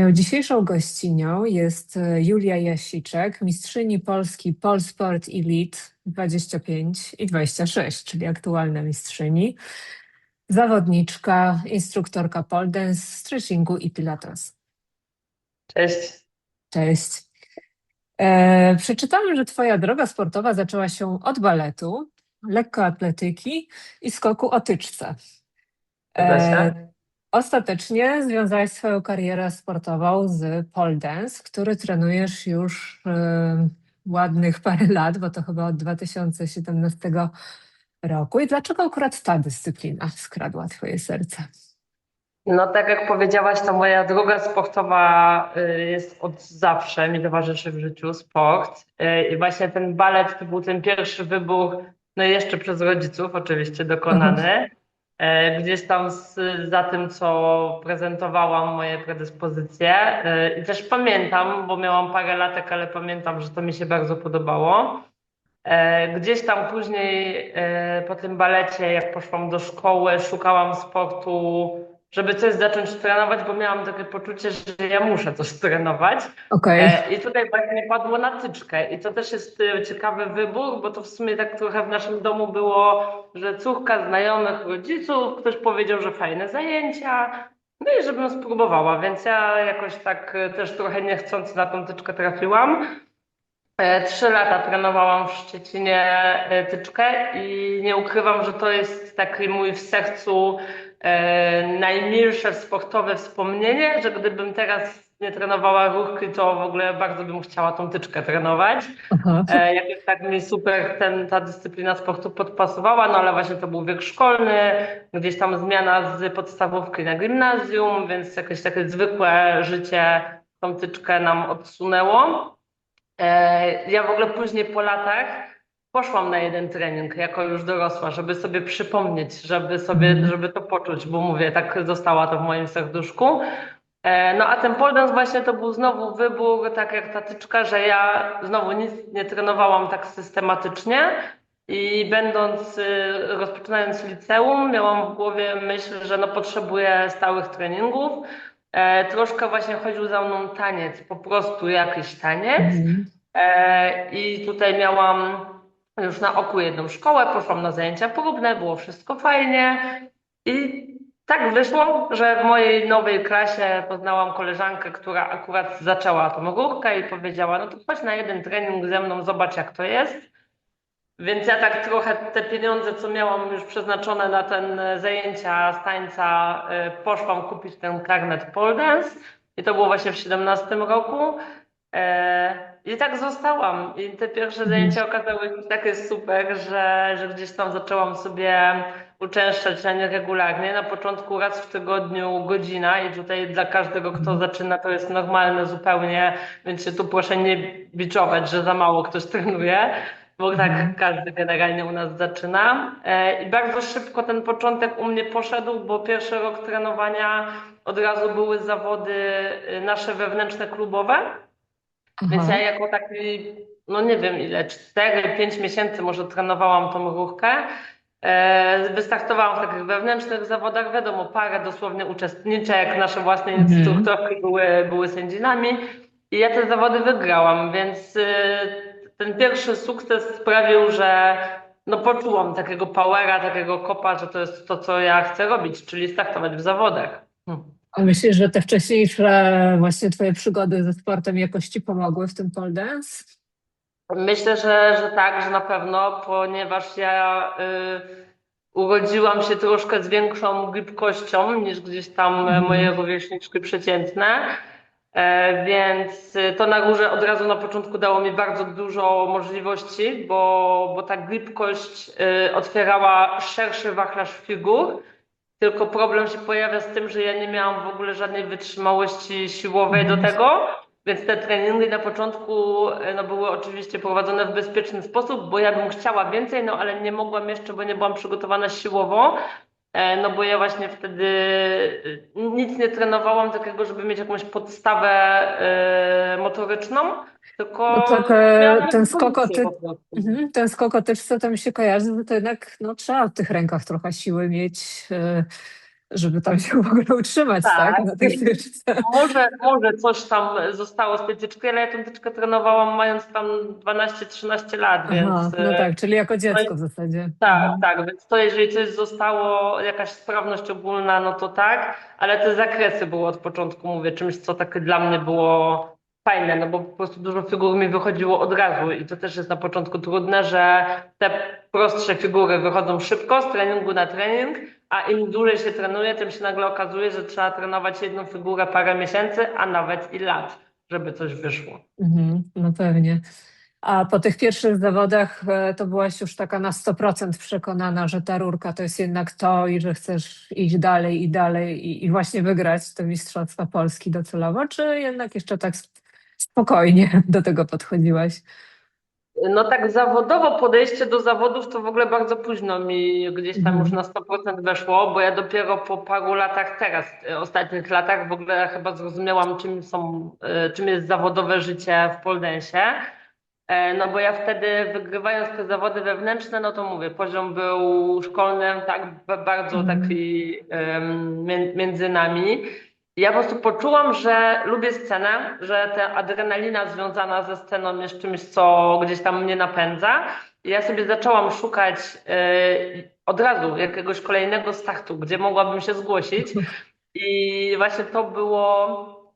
Moją dzisiejszą gościnią jest Julia Jasiczek, mistrzyni Polski Polsport Elite 25 i 26, czyli aktualna mistrzyni, zawodniczka, instruktorka pole dance, stretchingu i pilates. Cześć. Cześć. Przeczytałam, że Twoja droga sportowa zaczęła się od baletu, lekkoatletyki i skoku o tyczce. Zgadza się? E, Ostatecznie związałaś swoją karierę sportową z pole dance, który trenujesz już ładnych parę lat, bo to chyba od 2017 roku. I dlaczego akurat ta dyscyplina skradła Twoje serce? No tak jak powiedziałaś, to moja droga sportowa jest od zawsze, mi towarzyszy w życiu sport. I właśnie ten balet to był ten pierwszy wybór, no i jeszcze przez rodziców oczywiście dokonany. Gdzieś tam za tym, co prezentowałam, moje predyspozycje. I też pamiętam, bo miałam parę latek, ale pamiętam, że to mi się bardzo podobało. Gdzieś tam później po tym balecie, jak poszłam do szkoły, szukałam sportu, żeby coś zacząć trenować, bo miałam takie poczucie, że ja muszę coś trenować. Okej. I tutaj właśnie padło na tyczkę. I to też jest ciekawy wybór, bo to w sumie tak trochę w naszym domu było, że córka znajomych rodziców, ktoś powiedział, że fajne zajęcia. No i żebym spróbowała, więc ja jakoś tak też trochę niechcący na tą tyczkę trafiłam. 3 lata trenowałam w Szczecinie tyczkę i nie ukrywam, że to jest taki mój w sercu najmilsze sportowe wspomnienie, że gdybym teraz nie trenowała ruchki, to w ogóle bardzo bym chciała tą tyczkę trenować. Aha. Jakoś tak mi super ta dyscyplina sportu podpasowała, no ale właśnie to był wiek szkolny, gdzieś tam zmiana z podstawówki na gimnazjum, więc jakieś takie zwykłe życie tą tyczkę nam odsunęło. Ja w ogóle później po latach poszłam na jeden trening jako już dorosła, żeby sobie przypomnieć, Mhm. żeby to poczuć, bo mówię, tak została to w moim serduszku. No a ten pole dance właśnie to był znowu wybór, tak jak ta tyczka, że ja znowu nic nie trenowałam tak systematycznie i rozpoczynając liceum, miałam w głowie myśl, że no potrzebuję stałych treningów. Troszkę właśnie chodził za mną taniec, po prostu jakiś taniec. Mhm. I tutaj miałam już na oku jedną szkołę, poszłam na zajęcia próbne, było wszystko fajnie. I tak wyszło, że w mojej nowej klasie poznałam koleżankę, która akurat zaczęła tą rurkę i powiedziała, no to chodź na jeden trening ze mną, zobacz jak to jest. Więc ja tak trochę te pieniądze, co miałam już przeznaczone na ten zajęcia z tańca, poszłam kupić ten karnet pole dance i to było właśnie w 17 roku. I tak zostałam. I te pierwsze Mhm. zajęcia okazały się takie super, że gdzieś tam zaczęłam sobie uczęszczać na nie regularnie. Na początku raz w tygodniu godzina i tutaj dla każdego, kto Mhm. zaczyna, to jest normalne zupełnie, więc się tu proszę nie biczować, że za mało ktoś trenuje, bo tak Mhm. każdy generalnie u nas zaczyna. I bardzo szybko ten początek u mnie poszedł, bo pierwszy rok trenowania od razu były zawody nasze wewnętrzne klubowe. Więc ja Aha. jako taki, no nie wiem ile, 4-5 miesięcy może trenowałam tą ruchkę. Wystartowałam w takich wewnętrznych zawodach, wiadomo, parę dosłownie uczestniczek, nasze własne Mhm. instruktorki były sędzinami i ja te zawody wygrałam, więc ten pierwszy sukces sprawił, że no poczułam takiego powera, takiego kopa, że to jest to, co ja chcę robić, czyli startować w zawodach. A myślisz, że te wcześniejsze właśnie Twoje przygody ze sportem jakoś Ci pomogły w tym pole dance? Myślę, że tak, że na pewno, ponieważ ja urodziłam się troszkę z większą gibkością niż gdzieś tam moje Mhm. rówieśniczki przeciętne, więc to na górze od razu na początku dało mi bardzo dużo możliwości, bo ta gibkość otwierała szerszy wachlarz figur. Tylko problem się pojawia z tym, że ja nie miałam w ogóle żadnej wytrzymałości siłowej do Mhm. tego, więc te treningi na początku no, były oczywiście prowadzone w bezpieczny sposób, bo ja bym chciała więcej, no ale nie mogłam jeszcze, bo nie byłam przygotowana siłowo, no bo ja właśnie wtedy nic nie trenowałam takiego, żeby mieć jakąś podstawę motoryczną, No tylko tak, miałam ten skok o predyspozycję po prostu. ten skok o tyczce to mi się kojarzy, że to jednak no, trzeba w tych rękach trochę siły mieć. żeby tam się w ogóle utrzymać, tak, Tak. na tej tyczce. Może coś tam zostało z tej tyczki, ale ja tę tyczkę trenowałam mając tam 12-13 lat, Aha, więc no tak, czyli jako no i dziecko w zasadzie. tak, Mhm. tak, więc to jeżeli coś zostało, jakaś sprawność ogólna, no to tak, ale te zakresy były od początku, mówię, czymś, co takie dla mnie było fajne, no bo po prostu dużo figur mi wychodziło od razu i to też jest na początku trudne, że te prostsze figury wychodzą szybko z treningu na trening, a im dłużej się trenuje, tym się nagle okazuje, że trzeba trenować jedną figurę parę miesięcy, a nawet i lat, żeby coś wyszło. No pewnie. A po tych pierwszych zawodach to byłaś już taka na 100% przekonana, że ta rurka to jest jednak to i że chcesz iść dalej i dalej i właśnie wygrać te Mistrzostwa Polski docelowo, czy jednak jeszcze tak spokojnie do tego podchodziłaś? No tak zawodowo podejście do zawodów to w ogóle bardzo późno mi gdzieś tam już Mhm. na 100% weszło, bo ja dopiero po paru latach teraz, ostatnich latach w ogóle chyba zrozumiałam czym jest zawodowe życie w poledance'ie. No bo ja wtedy wygrywając te zawody wewnętrzne, no to mówię, poziom był szkolny, tak bardzo Mhm. taki między nami. Ja po prostu poczułam, że lubię scenę, że ta adrenalina związana ze sceną jest czymś, co gdzieś tam mnie napędza. I ja sobie zaczęłam szukać od razu jakiegoś kolejnego startu, gdzie mogłabym się zgłosić. I właśnie to było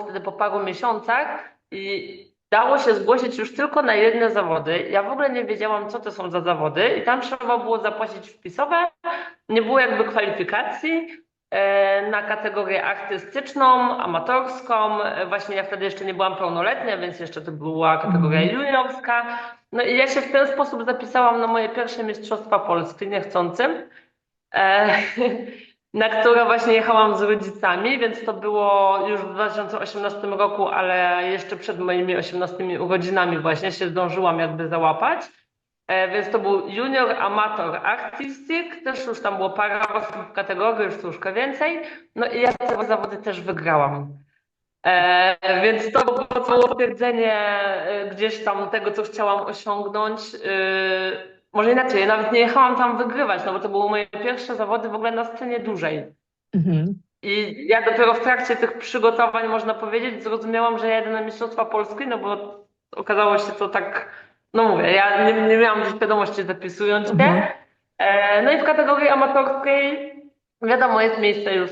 wtedy po paru miesiącach i dało się zgłosić już tylko na jedne zawody. Ja w ogóle nie wiedziałam, co to są za zawody i tam trzeba było zapłacić wpisowe. Nie było jakby kwalifikacji na kategorię artystyczną, amatorską. Właśnie ja wtedy jeszcze nie byłam pełnoletnia, więc jeszcze to była kategoria Mhm. juniorska. No i ja się w ten sposób zapisałam na moje pierwsze Mistrzostwa Polski niechcącym. E, na które właśnie jechałam z rodzicami, więc to było już w 2018 roku, ale jeszcze przed moimi 18 urodzinami właśnie się zdążyłam jakby załapać. Więc to był junior, amator, artistic, też już tam było parę osób w kategorii, już troszkę więcej. No i ja te zawody też wygrałam. Więc to było potwierdzenie gdzieś tam tego, co chciałam osiągnąć. Może inaczej, ja nawet nie jechałam tam wygrywać, no bo to były moje pierwsze zawody w ogóle na scenie dużej. Mhm. I ja dopiero w trakcie tych przygotowań, można powiedzieć, zrozumiałam, że jadę na Mistrzostwa Polski, no bo okazało się to tak, no mówię, ja nie miałam świadomości zapisując się. Mhm. No i w kategorii amatorskiej wiadomo, jest miejsce już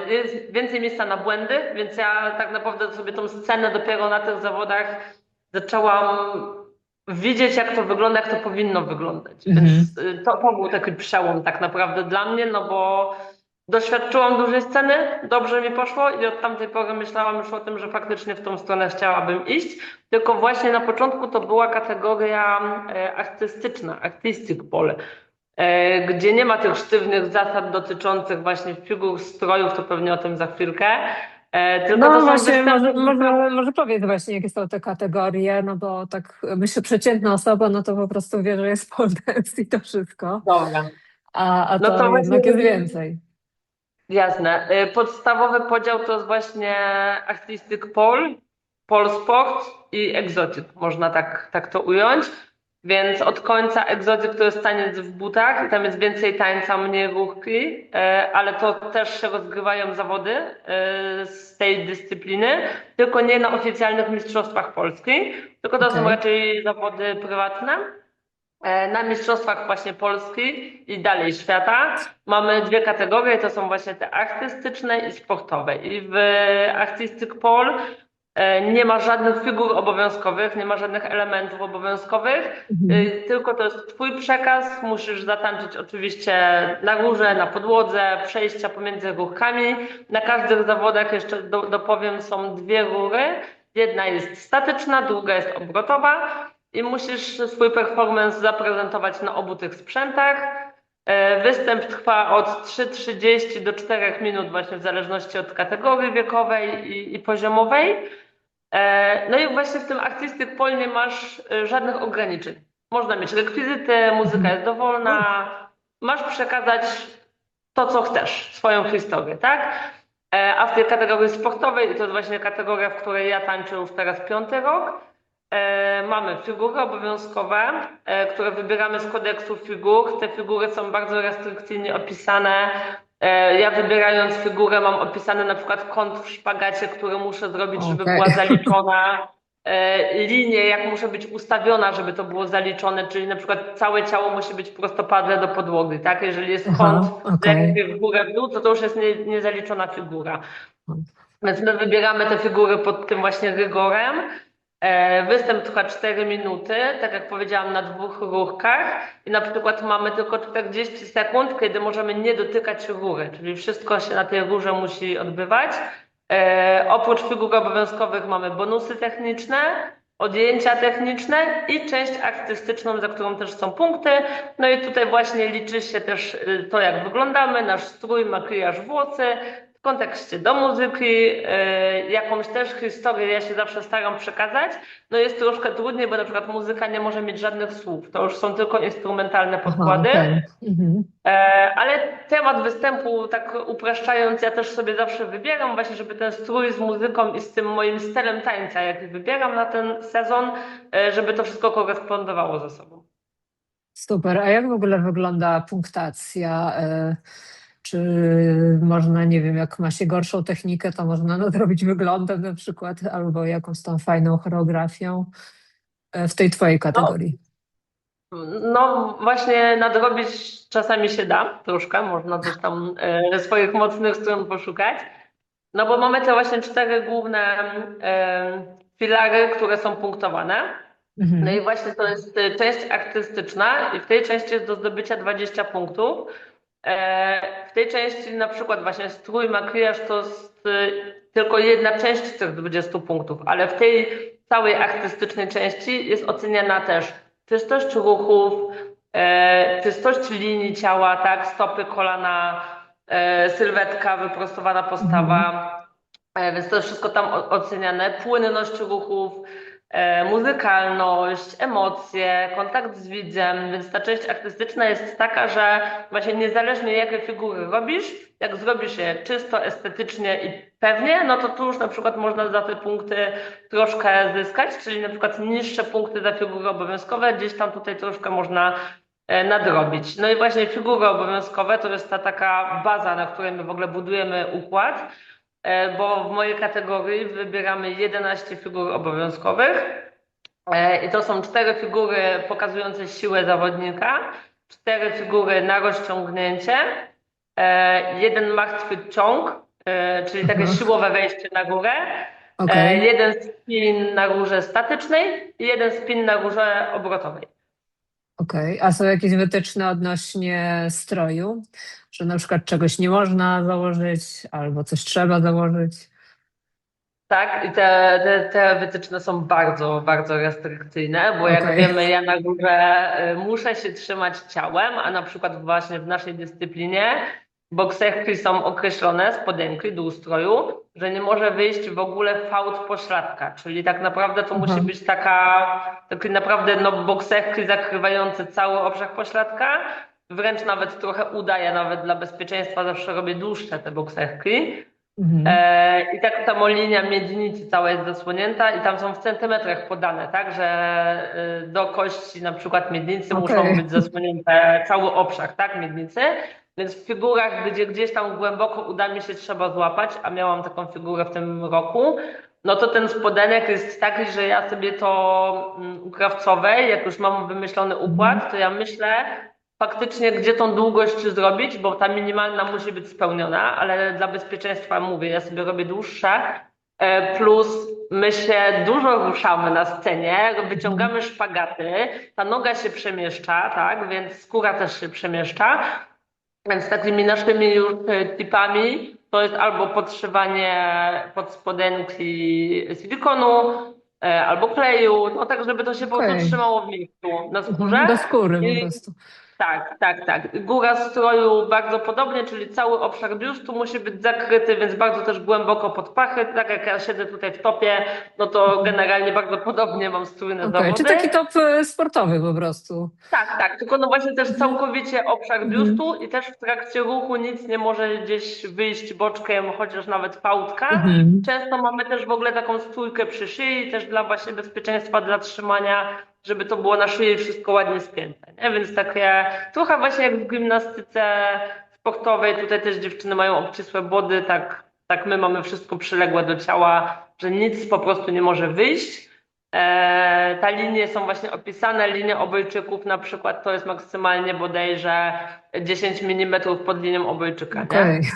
jest więcej miejsca na błędy, więc ja tak naprawdę sobie tą scenę dopiero na tych zawodach zaczęłam widzieć, jak to wygląda, jak to powinno wyglądać. Mhm. Więc to był taki przełom tak naprawdę dla mnie, no bo doświadczyłam dużej sceny, dobrze mi poszło i od tamtej pory myślałam już o tym, że faktycznie w tą stronę chciałabym iść. Tylko właśnie na początku to była kategoria artystyczna, artistic pole, gdzie nie ma tych sztywnych zasad dotyczących właśnie figur, strojów, to pewnie o tym za chwilkę. Tylko to No są właśnie, występy. może powiedz właśnie, jakie są te kategorie, no bo tak myślę, przeciętna osoba, no to po prostu wie, że jest pole dance i to wszystko, Dobra. a No to to właśnie jednak jest więcej. jasne. Podstawowy podział to jest właśnie artistic pole, pole sport i exotic, można tak to ująć. Więc od końca exotic to jest taniec w butach i tam jest więcej tańca, mniej ruchki, ale to też się rozgrywają zawody z tej dyscypliny, tylko nie na oficjalnych mistrzostwach Polski, tylko to są Okej. raczej zawody prywatne. Na Mistrzostwach właśnie Polski i dalej świata mamy dwie kategorie, to są właśnie te artystyczne i sportowe. I w Artistic Pole nie ma żadnych figur obowiązkowych, nie ma żadnych elementów obowiązkowych, Mhm. tylko to jest twój przekaz, musisz zatańczyć oczywiście na górze, na podłodze, przejścia pomiędzy ruchami. Na każdych zawodach jeszcze dopowiem są dwie rury. Jedna jest statyczna, druga jest obrotowa i musisz swój performance zaprezentować na obu tych sprzętach. Występ trwa od 3:30 do 4 minut, właśnie w zależności od kategorii wiekowej i poziomowej. No i właśnie w tym Artistic Pole nie masz żadnych ograniczeń. Można mieć rekwizyty, muzyka Mhm. jest dowolna, masz przekazać to, co chcesz, swoją historię, tak? A w tej kategorii sportowej, i to jest właśnie kategoria, w której ja tańczę już teraz 5. rok, mamy figury obowiązkowe, które wybieramy z kodeksu figur. Te figury są bardzo restrykcyjnie opisane, Ja wybierając figurę mam opisany na przykład kąt w szpagacie, który muszę zrobić, żeby Okej. była zaliczona. Linię, jak muszę być ustawiona, żeby to było zaliczone, czyli na przykład całe ciało musi być prostopadle do podłogi, tak? Jeżeli jest Aha, kąt okej. lekki w górę, w dół, to już jest niezaliczona figura. Więc my wybieramy te figury pod tym właśnie rygorem. Występ trwa 4 minuty, tak jak powiedziałam, na 2 rurkach i na przykład mamy tylko 40 sekund, kiedy możemy nie dotykać rury, czyli wszystko się na tej rurze musi odbywać. Oprócz figur obowiązkowych mamy bonusy techniczne, odjęcia techniczne i część artystyczną, za którą też są punkty. No i tutaj właśnie liczy się też to, jak wyglądamy, nasz strój, makijaż, włosy, w kontekście do muzyki, jakąś też historię ja się zawsze staram przekazać. No jest troszkę trudniej, bo na przykład muzyka nie może mieć żadnych słów. To już są tylko instrumentalne Aha, podkłady. okej. Mhm. Ale temat występu, tak upraszczając, ja też sobie zawsze wybieram właśnie, żeby ten strój z muzyką i z tym moim stylem tańca, jaki wybieram na ten sezon, żeby to wszystko korespondowało ze sobą. Super. A jak w ogóle wygląda punktacja? Czy można, nie wiem, jak ma się gorszą technikę, to można nadrobić wyglądem na przykład, albo jakąś tą fajną choreografią w tej twojej No, kategorii? no właśnie nadrobić czasami się da, troszkę, można też tam swoich mocnych stron poszukać. No bo mamy te właśnie 4 główne filary, które są punktowane. No i Mhm. właśnie to jest część artystyczna i w tej części jest do zdobycia 20 punktów. W tej części na przykład właśnie strój, makijaż to jest tylko jedna część z tych 20 punktów, ale w tej całej artystycznej części jest oceniana też czystość ruchów, czystość linii ciała, tak, stopy, kolana, sylwetka, wyprostowana Mhm. postawa, więc to jest wszystko tam oceniane, płynność ruchów, muzykalność, emocje, kontakt z widzem, więc ta część artystyczna jest taka, że właśnie niezależnie jakie figury robisz, jak zrobisz je czysto, estetycznie i pewnie, no to tu już na przykład można za te punkty troszkę zyskać, czyli na przykład niższe punkty za figury obowiązkowe, gdzieś tam tutaj troszkę można nadrobić. No i właśnie figury obowiązkowe to jest ta taka baza, na której my w ogóle budujemy układ, bo w mojej kategorii wybieramy 11 figur obowiązkowych i to są 4 figury pokazujące siłę zawodnika, 4 figury na rozciągnięcie, jeden martwy ciąg, czyli takie Aha. siłowe wejście na górę, Okej. jeden spin na rurze statycznej i jeden spin na rurze obrotowej. Okej. A są jakieś wytyczne odnośnie stroju? Że na przykład czegoś nie można założyć, albo coś trzeba założyć? Tak, i te wytyczne są bardzo, bardzo restrykcyjne, bo jak Okej. wiemy, ja na górze muszę się trzymać ciałem, a na przykład właśnie w naszej dyscyplinie bokserki są określone, spodenki do ustroju, że nie może wyjść w ogóle fałd pośladka, czyli tak naprawdę to musi Aha. być takie naprawdę no, bokserki zakrywające cały obszar pośladka, wręcz nawet trochę udaję, nawet dla bezpieczeństwa zawsze robię dłuższe te bokserki. Mhm. I tak samo linia miednicy cała jest zasłonięta i tam są w centymetrach podane, tak, że do kości na przykład miednicy muszą Okej. być zasłonięte cały obszar, tak, miednicy. Więc w figurach, gdzie gdzieś tam głęboko uda mi się trzeba złapać, a miałam taką figurę w tym roku, no to ten spodenek jest taki, że ja sobie to u krawcowej, jak już mam wymyślony Mhm. układ, to ja myślę, faktycznie, gdzie tą długość zrobić, bo ta minimalna musi być spełniona, ale dla bezpieczeństwa mówię, ja sobie robię dłuższe, plus my się dużo ruszamy na scenie, Mhm. wyciągamy szpagaty, ta noga się przemieszcza, tak, więc skóra też się przemieszcza, więc takimi naszymi już tipami to jest albo podszywanie pod spodenki silikonu, albo kleju, no tak, żeby to się po prostu Okej. trzymało w miejscu na Mhm. skórze. Do skóry po I prostu. tak, tak, tak. Góra stroju bardzo podobnie, czyli cały obszar biustu musi być zakryty, więc bardzo też głęboko pod pachy. Tak jak ja siedzę tutaj w topie, no to Mhm. generalnie bardzo podobnie mam strójne Okej. Czy zawody. taki top sportowy po prostu? Tak, tak, tylko no właśnie też Mhm. całkowicie obszar Mhm. biustu i też w trakcie ruchu nic nie może gdzieś wyjść boczkiem, chociaż nawet fałdka. Mhm. Często mamy też w ogóle taką stójkę przy szyi, też dla właśnie bezpieczeństwa, dla trzymania, żeby to było na szyi wszystko ładnie spięte, nie? Więc takie trochę właśnie jak w gimnastyce sportowej. Tutaj też dziewczyny mają obcisłe body, tak my mamy wszystko przyległe do ciała, że nic po prostu nie może wyjść. Te linie są właśnie opisane. Linia obojczyków na przykład to jest maksymalnie bodajże 10 mm pod linią obojczyka, Okej. nie?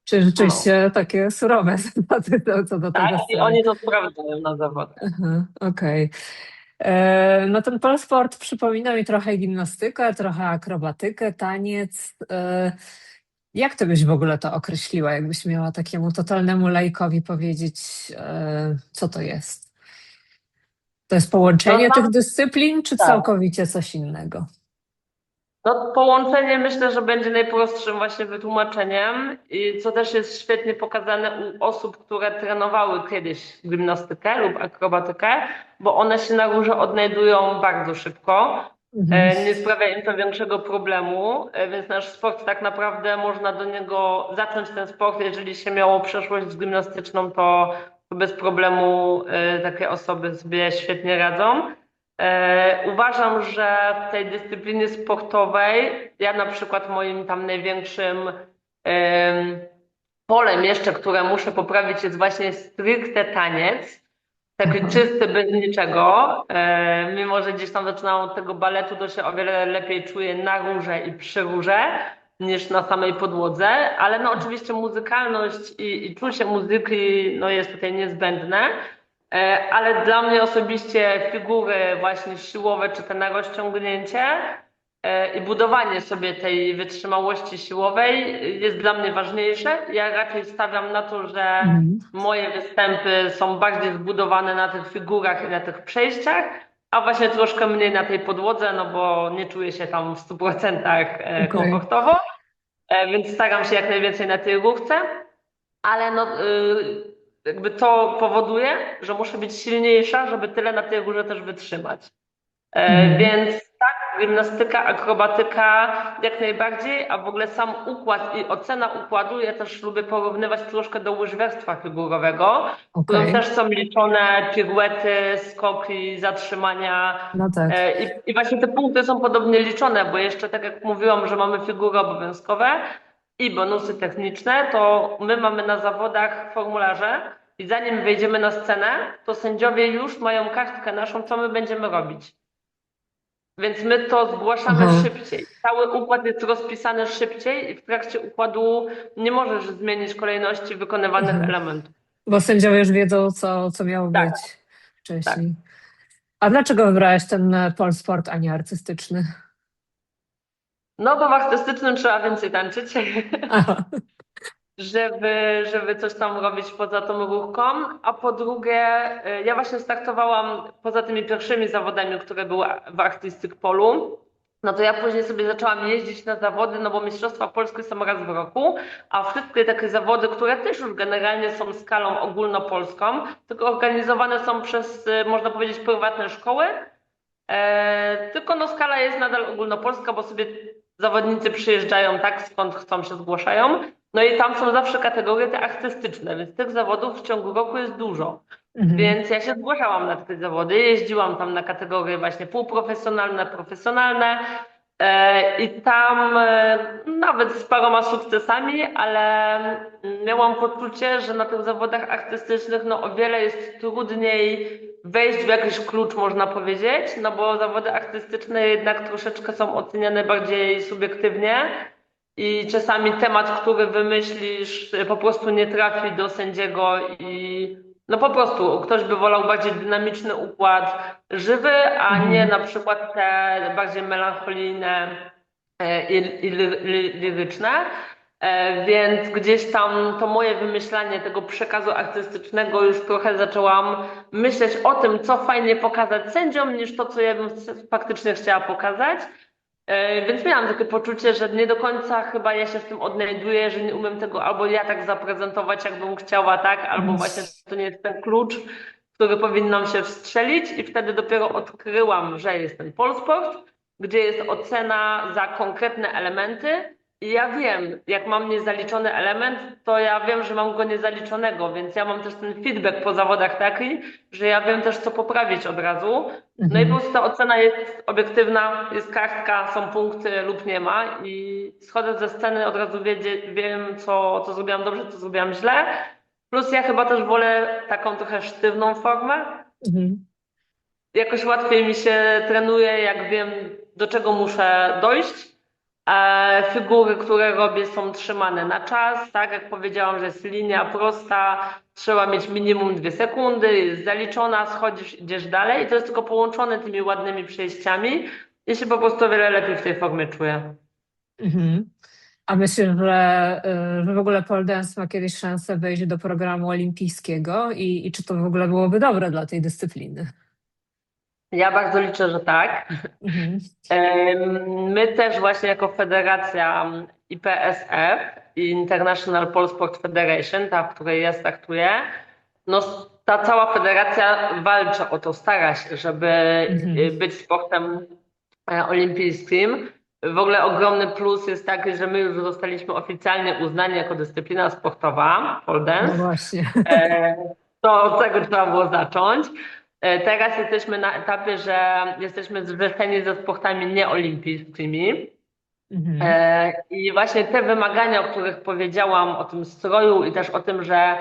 Czyli No. rzeczywiście takie surowe zasady co do Tak, tego i sceny. oni to sprawdzają na zawodach. Aha, okej. No ten polsport przypomina mi trochę gimnastykę, trochę akrobatykę, taniec. Jak ty byś w ogóle to określiła, jakbyś miała takiemu totalnemu laikowi powiedzieć, co to jest? To jest No połączenie tych tam, dyscyplin, czy tak. całkowicie coś innego? No, połączenie myślę, że będzie najprostszym właśnie wytłumaczeniem i co też jest świetnie pokazane u osób, które trenowały kiedyś gimnastykę lub akrobatykę, bo one się na górze odnajdują bardzo szybko. Mhm. Nie sprawia im to większego problemu, więc nasz sport tak naprawdę można do niego zacząć ten sport, jeżeli się miało przeszłość gimnastyczną, to bez problemu takie osoby sobie świetnie radzą. Uważam, że w tej dyscyplinie sportowej, ja na przykład moim tam największym polem jeszcze, które muszę poprawić, jest właśnie stricte taniec. Taki Aha. czysty, bez niczego. Mimo że gdzieś tam zaczynałam od tego baletu, to się o wiele lepiej czuję na rurze i przy rurze niż na samej podłodze, ale no oczywiście muzykalność i czucie muzyki no jest tutaj niezbędne. Ale dla mnie osobiście figury właśnie siłowe, czy te na rozciągnięcie i budowanie sobie tej wytrzymałości siłowej jest dla mnie ważniejsze. Ja raczej stawiam na to, że Mhm. moje występy są bardziej zbudowane na tych figurach i na tych przejściach, a właśnie troszkę mniej na tej podłodze, no bo nie czuję się tam w 100% Okej. komfortowo, więc staram się jak najwięcej na tej rówce, ale no, jakby to powoduje, że muszę być silniejsza, żeby tyle na tej górze też wytrzymać. Mhm. Więc tak, gimnastyka, akrobatyka jak najbardziej, a w ogóle sam układ i ocena układu ja też lubię porównywać troszkę do łyżwiarstwa figurowego, w którym Okej. też są liczone piruety, skoki, zatrzymania No tak. i właśnie te punkty są podobnie liczone, bo jeszcze tak jak mówiłam, że mamy figury obowiązkowe i bonusy techniczne, to my mamy na zawodach formularze i zanim wejdziemy na scenę, to sędziowie już mają kartkę naszą, co my będziemy robić. Więc my to zgłaszamy Aha. szybciej. Cały układ jest rozpisany szybciej i w trakcie układu nie możesz zmienić kolejności wykonywanych Aha. elementów. Bo sędziowie już wiedzą, co miało Tak, być tak. wcześniej. A dlaczego wybrałeś ten polsport, a nie artystyczny? No bo w artystycznym trzeba więcej tańczyć, Aha. żeby coś tam robić poza tą ruchką. A po drugie, ja właśnie startowałam poza tymi pierwszymi zawodami, które były w Artistic Polu. No to ja później sobie zaczęłam jeździć na zawody, no bo Mistrzostwa Polskie są raz w roku, a wszystkie takie zawody, które też już generalnie są skalą ogólnopolską, tylko organizowane są przez, można powiedzieć, prywatne szkoły, tylko no skala jest nadal ogólnopolska, bo sobie zawodnicy przyjeżdżają tak, skąd chcą się zgłaszają. No i tam są zawsze kategorie te artystyczne, więc tych zawodów w ciągu roku jest dużo. Mhm. Więc ja się zgłaszałam na te zawody, jeździłam tam na kategorie właśnie półprofesjonalne, profesjonalne i tam nawet z paroma sukcesami, ale miałam poczucie, że na tych zawodach artystycznych no o wiele jest trudniej wejść w jakiś klucz, można powiedzieć, no bo zawody artystyczne jednak troszeczkę są oceniane bardziej subiektywnie i czasami temat, który wymyślisz, po prostu nie trafi do sędziego i no po prostu ktoś by wolał bardziej dynamiczny układ żywy, a nie Mhm. na przykład te bardziej melancholijne i liryczne. Więc gdzieś tam to moje wymyślanie tego przekazu artystycznego już trochę zaczęłam myśleć o tym, co fajnie pokazać sędziom, niż to, co ja bym faktycznie chciała pokazać. Więc miałam takie poczucie, że nie do końca chyba ja się w tym odnajduję, że nie umiem tego albo ja tak zaprezentować, jakbym chciała, tak, albo Mhm. właśnie to nie jest ten klucz, w który powinnam się wstrzelić i wtedy dopiero odkryłam, że jest ten Polsport, gdzie jest ocena za konkretne elementy I ja wiem, jak mam niezaliczony element, to ja wiem, że mam go niezaliczonego, więc ja mam też ten feedback po zawodach taki, że ja wiem też, co poprawić od razu. No i po Mhm. prostu ta ocena jest obiektywna, jest kartka, są punkty lub nie ma i schodzę ze sceny, od razu wiem, co zrobiłam dobrze, co zrobiłam źle. Plus ja chyba też wolę taką trochę sztywną formę. Mhm. Jakoś łatwiej mi się trenuje, jak wiem, do czego muszę dojść. Figury, które robię, są trzymane na czas. Tak jak powiedziałam, że jest linia prosta, trzeba mieć minimum 2 sekundy, jest zaliczona, schodzisz, idziesz dalej. I to jest tylko połączone tymi ładnymi przejściami. I się po prostu o wiele lepiej w tej formie czuję. Mhm. A myślisz, że w ogóle pole dance ma kiedyś szansę wejść do programu olimpijskiego i czy to w ogóle byłoby dobre dla tej dyscypliny? Ja bardzo liczę, że tak. Mhm. My też właśnie jako federacja IPSF, International Pole Sport Federation, ta, w której ja startuję, no ta cała federacja walczy o to, stara się, żeby Mhm. być sportem olimpijskim. W ogóle ogromny plus jest taki, że my już zostaliśmy oficjalnie uznani jako dyscyplina sportowa, pole No dance. właśnie. E, To od tego trzeba było zacząć. Teraz jesteśmy na etapie, że jesteśmy zrzeszeni ze sportami nieolimpijskimi. Mhm. I właśnie te wymagania, o których powiedziałam, o tym stroju i też o tym, że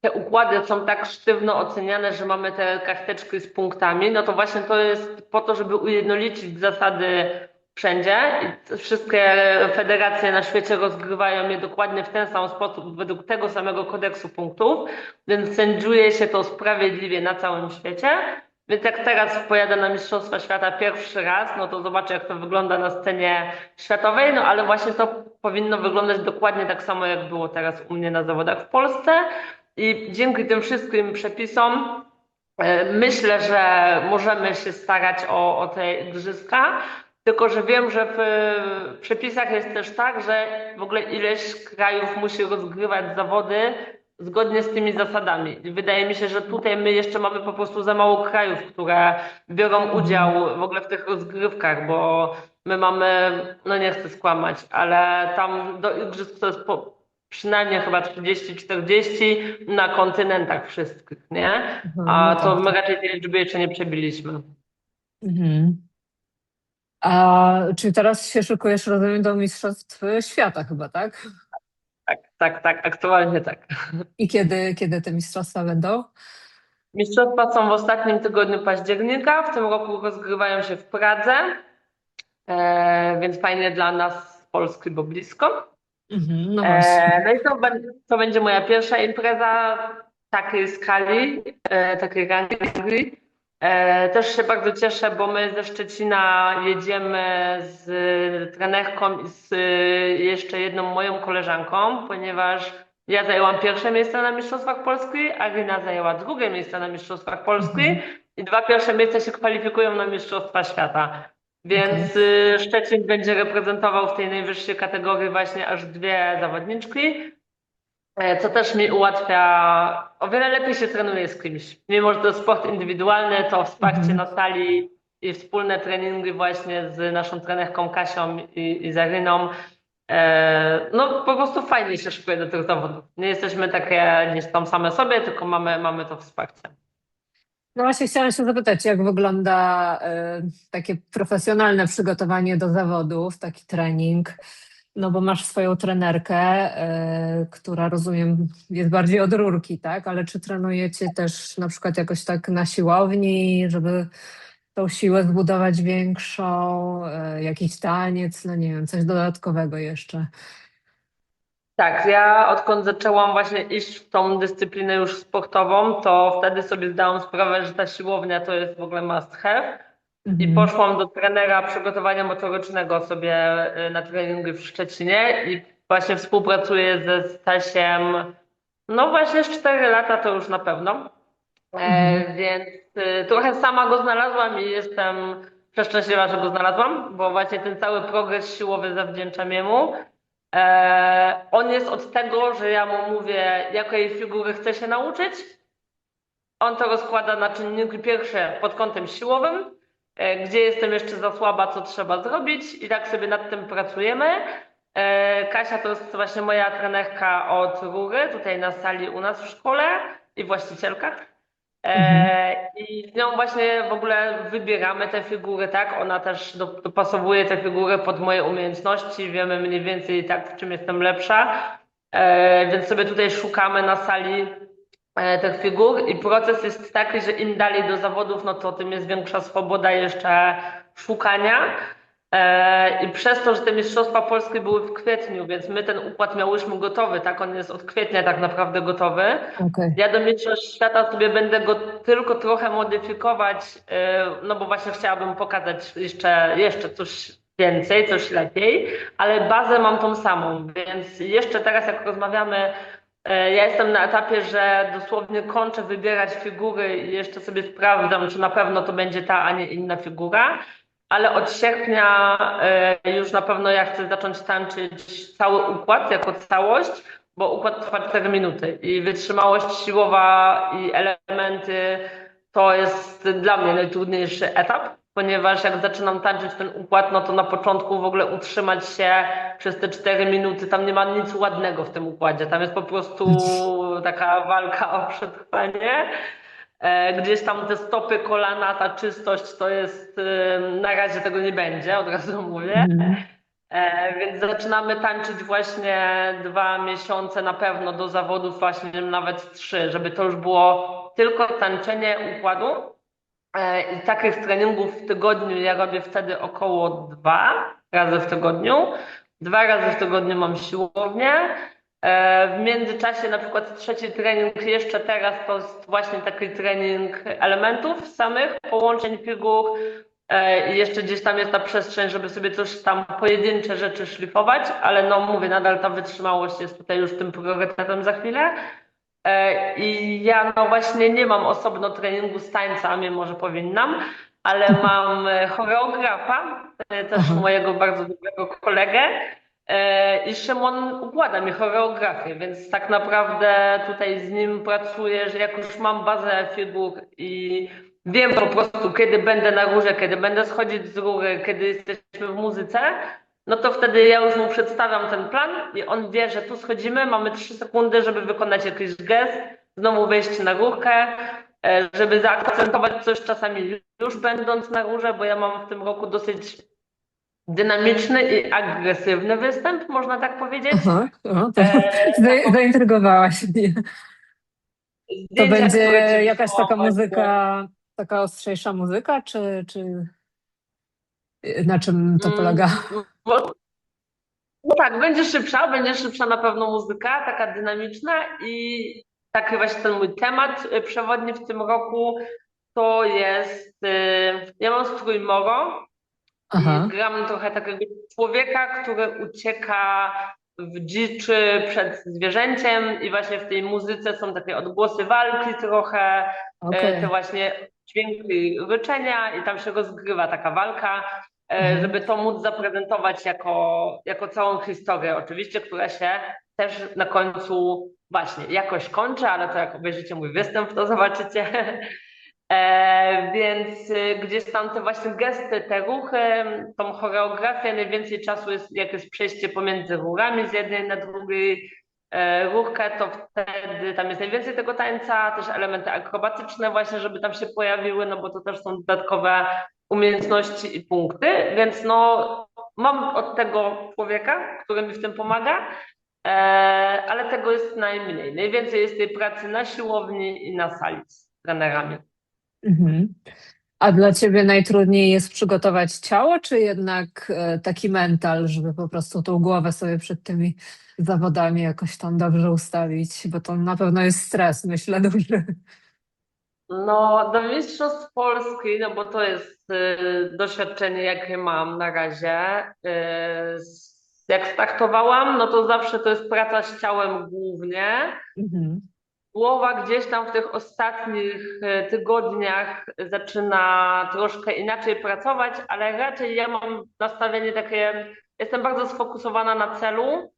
te układy są tak sztywno oceniane, że mamy te karteczki z punktami, no to właśnie to jest po to, żeby ujednolicić zasady wszędzie. I wszystkie federacje na świecie rozgrywają je dokładnie w ten sam sposób, według tego samego kodeksu punktów, więc sędziuje się to sprawiedliwie na całym świecie. Więc jak teraz pojadę na Mistrzostwa Świata pierwszy raz, no to zobaczę, jak to wygląda na scenie światowej, no ale właśnie to powinno wyglądać dokładnie tak samo, jak było teraz u mnie na zawodach w Polsce. I dzięki tym wszystkim przepisom myślę, że możemy się starać o te igrzyska, tylko że wiem, że w przepisach jest też tak, że w ogóle ileś krajów musi rozgrywać zawody zgodnie z tymi zasadami. I wydaje mi się, że tutaj my jeszcze mamy po prostu za mało krajów, które biorą Mhm. udział w ogóle w tych rozgrywkach, bo my mamy, no nie chcę skłamać, ale tam do igrzysk to jest przynajmniej chyba 30-40 na kontynentach wszystkich, nie? Aha, no A to tak, my tak. raczej tej liczby jeszcze nie przebiliśmy. Mhm. A czy teraz się szykujesz, rozumiem, do Mistrzostw Świata chyba, tak? Tak, tak, tak, aktualnie tak. I kiedy te mistrzostwa będą? Mistrzostwa są w ostatnim tygodniu października. W tym roku rozgrywają się w Pradze, więc fajnie dla nas z Polski, bo blisko. Mhm, no właśnie. No i to będzie moja pierwsza impreza takiej skali, takiej rangi. Też się bardzo cieszę, bo my ze Szczecina jedziemy z trenerką i z jeszcze jedną moją koleżanką, ponieważ ja zajęłam pierwsze miejsce na Mistrzostwach Polski, a Lina zajęła drugie miejsce na Mistrzostwach Polski Mhm, i 2 pierwsze miejsca się kwalifikują na Mistrzostwa Świata. okej. Więc Szczecin będzie reprezentował w tej najwyższej kategorii właśnie aż 2 zawodniczki, co też mi ułatwia, o wiele lepiej się trenuje z kimś. Mimo, że to jest sport indywidualny, to wsparcie Mhm. na sali i wspólne treningi właśnie z naszą trenerką Kasią i Zaryną. No po prostu fajnie się szykuje do tych zawodów. Nie jesteśmy takie gdzieś tam same sobie, tylko mamy to wsparcie. No właśnie chciałam się zapytać, jak wygląda takie profesjonalne przygotowanie do zawodów, taki trening, no bo masz swoją trenerkę, która rozumiem jest bardziej od rurki, tak? Ale czy trenujecie też na przykład jakoś tak na siłowni, żeby tą siłę zbudować większą, jakiś taniec, no nie wiem, coś dodatkowego jeszcze? Tak, ja odkąd zaczęłam właśnie iść w tą dyscyplinę już sportową, to wtedy sobie zdałam sprawę, że ta siłownia to jest w ogóle must have. I Mhm. poszłam do trenera przygotowania motorycznego sobie na treningi w Szczecinie i właśnie współpracuję ze Stasiem, no właśnie z 4 lata to już na pewno. Mhm. Więc trochę sama go znalazłam i jestem przeszczęśliwa, że go znalazłam, bo właśnie ten cały progres siłowy zawdzięczam jemu. On jest od tego, że ja mu mówię, jakiej figury chcę się nauczyć. On to rozkłada na czynniki pierwsze pod kątem siłowym, gdzie jestem jeszcze za słaba, co trzeba zrobić i tak sobie nad tym pracujemy. Kasia to jest właśnie moja trenerka od rury, tutaj na sali u nas w szkole i właścicielka. Mhm. I z nią właśnie w ogóle wybieramy te figury, tak? Ona też dopasowuje te figury pod moje umiejętności, wiemy mniej więcej tak, w czym jestem lepsza. Więc sobie tutaj szukamy na sali tych figur i proces jest taki, że im dalej do zawodów, no to tym jest większa swoboda jeszcze szukania. I przez to, że te Mistrzostwa Polskie były w kwietniu, więc my ten układ miałyśmy gotowy, tak? On jest od kwietnia tak naprawdę gotowy. Okej. Ja do Mistrzostw Świata sobie będę go tylko trochę modyfikować, no bo właśnie chciałabym pokazać jeszcze coś więcej, coś lepiej, ale bazę mam tą samą, więc jeszcze teraz jak rozmawiamy, ja jestem na etapie, że dosłownie kończę wybierać figury i jeszcze sobie sprawdzam, czy na pewno to będzie ta, a nie inna figura. Ale od sierpnia już na pewno ja chcę zacząć tańczyć cały układ jako całość, bo układ trwa 4 minuty i wytrzymałość siłowa i elementy to jest dla mnie najtrudniejszy etap, ponieważ jak zaczynam tańczyć ten układ, no to na początku w ogóle utrzymać się przez te 4 minuty, tam nie ma nic ładnego w tym układzie, tam jest po prostu taka walka o przetrwanie. Gdzieś tam te stopy, kolana, ta czystość to jest, na razie tego nie będzie, od razu mówię. Mhm. Więc zaczynamy tańczyć właśnie 2 miesiące na pewno do zawodów, właśnie nawet 3, żeby to już było tylko tańczenie układu. I takich treningów w tygodniu ja robię wtedy około 2 razy w tygodniu. 2 razy w tygodniu mam siłownię. W międzyczasie na przykład trzeci trening jeszcze teraz to jest właśnie taki trening elementów samych, połączeń figur. I jeszcze gdzieś tam jest ta przestrzeń, żeby sobie coś tam pojedyncze rzeczy szlifować, ale no mówię, nadal ta wytrzymałość jest tutaj już tym priorytetem za chwilę. I ja no właśnie nie mam osobno treningu z tańca, mimo że powinnam, ale mam choreografa, też Aha. mojego bardzo dobrego kolegę, i Szymon układa mi choreografię, więc tak naprawdę tutaj z nim pracuję, że jak już mam bazę figur i wiem po prostu, kiedy będę na górze, kiedy będę schodzić z góry, kiedy jesteśmy w muzyce, no to wtedy ja już mu przedstawiam ten plan i on wie, że tu schodzimy, mamy 3 sekundy, żeby wykonać jakiś gest, znowu wejść na górkę, żeby zaakcentować coś czasami już będąc na górze, bo ja mam w tym roku dosyć dynamiczny i agresywny występ, można tak powiedzieć. Aha. O, to Taką zaintrygowałaś mnie. To zdjęcia, będzie które ci jakaś taka wysłałam. muzyka, taka ostrzejsza muzyka, czy na czym to polega? Mm, No tak, będzie szybsza na pewno muzyka, taka dynamiczna i taki właśnie ten mój temat przewodni w tym roku to jest, ja mam strój Moro i Aha. gram trochę takiego człowieka, który ucieka w dziczy przed zwierzęciem i właśnie w tej muzyce są takie odgłosy walki trochę, te Okej. właśnie dźwięki ryczenia i tam się rozgrywa taka walka, Mhm. żeby to móc zaprezentować jako całą historię oczywiście, która się też na końcu właśnie jakoś kończy, ale to jak obejrzycie mój występ, to zobaczycie. Więc gdzieś tam te właśnie gesty, te ruchy, tą choreografię, najwięcej czasu jest, jak jest przejście pomiędzy rurami z jednej na drugiej ruchę, to wtedy tam jest najwięcej tego tańca, też elementy akrobatyczne właśnie, żeby tam się pojawiły, no bo to też są dodatkowe umiejętności i punkty, więc no mam od tego człowieka, który mi w tym pomaga, ale tego jest najmniej. Najwięcej jest tej pracy na siłowni i na sali z trenerami. Mhm. A dla ciebie najtrudniej jest przygotować ciało, czy jednak taki mental, żeby po prostu tą głowę sobie przed tymi zawodami jakoś tam dobrze ustawić, bo to na pewno jest stres, myślę, duży. No, do Mistrzostw Polski, no bo to jest doświadczenie, jakie mam na razie. Jak startowałam, no to zawsze to jest praca z ciałem głównie. Mhm. Głowa gdzieś tam w tych ostatnich tygodniach zaczyna troszkę inaczej pracować, ale raczej ja mam nastawienie takie, jestem bardzo sfokusowana na celu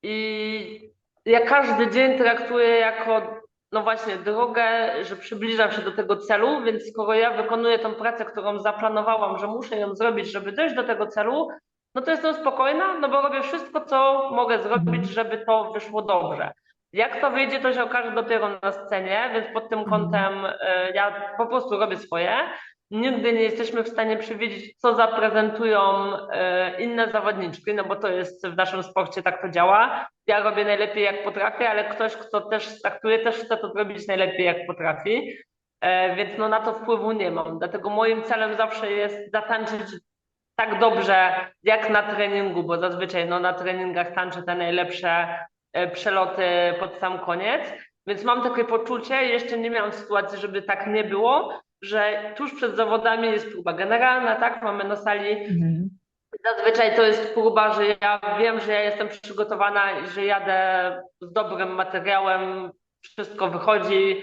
i ja każdy dzień traktuję jako, no właśnie, drogę, że przybliżam się do tego celu, więc skoro ja wykonuję tą pracę, którą zaplanowałam, że muszę ją zrobić, żeby dojść do tego celu, no to jestem spokojna, no bo robię wszystko, co mogę zrobić, Mhm. żeby to wyszło dobrze. Jak to wyjdzie, to się okaże dopiero na scenie, więc pod tym Mhm. kątem ja po prostu robię swoje. Nigdy nie jesteśmy w stanie przewidzieć, co zaprezentują inne zawodniczki, no bo to jest w naszym sporcie, tak to działa. Ja robię najlepiej jak potrafię, ale ktoś, kto też startuje, też chce to zrobić najlepiej jak potrafi. Więc no na to wpływu nie mam. Dlatego moim celem zawsze jest zatańczyć tak dobrze jak na treningu, bo zazwyczaj no, na treningach tańczę te najlepsze przeloty pod sam koniec. Więc mam takie poczucie, jeszcze nie miałam sytuacji, żeby tak nie było, że tuż przed zawodami jest próba generalna, tak? Mamy na sali. Mhm. Zazwyczaj to jest próba, że ja wiem, że ja jestem przygotowana i że jadę z dobrym materiałem, wszystko wychodzi,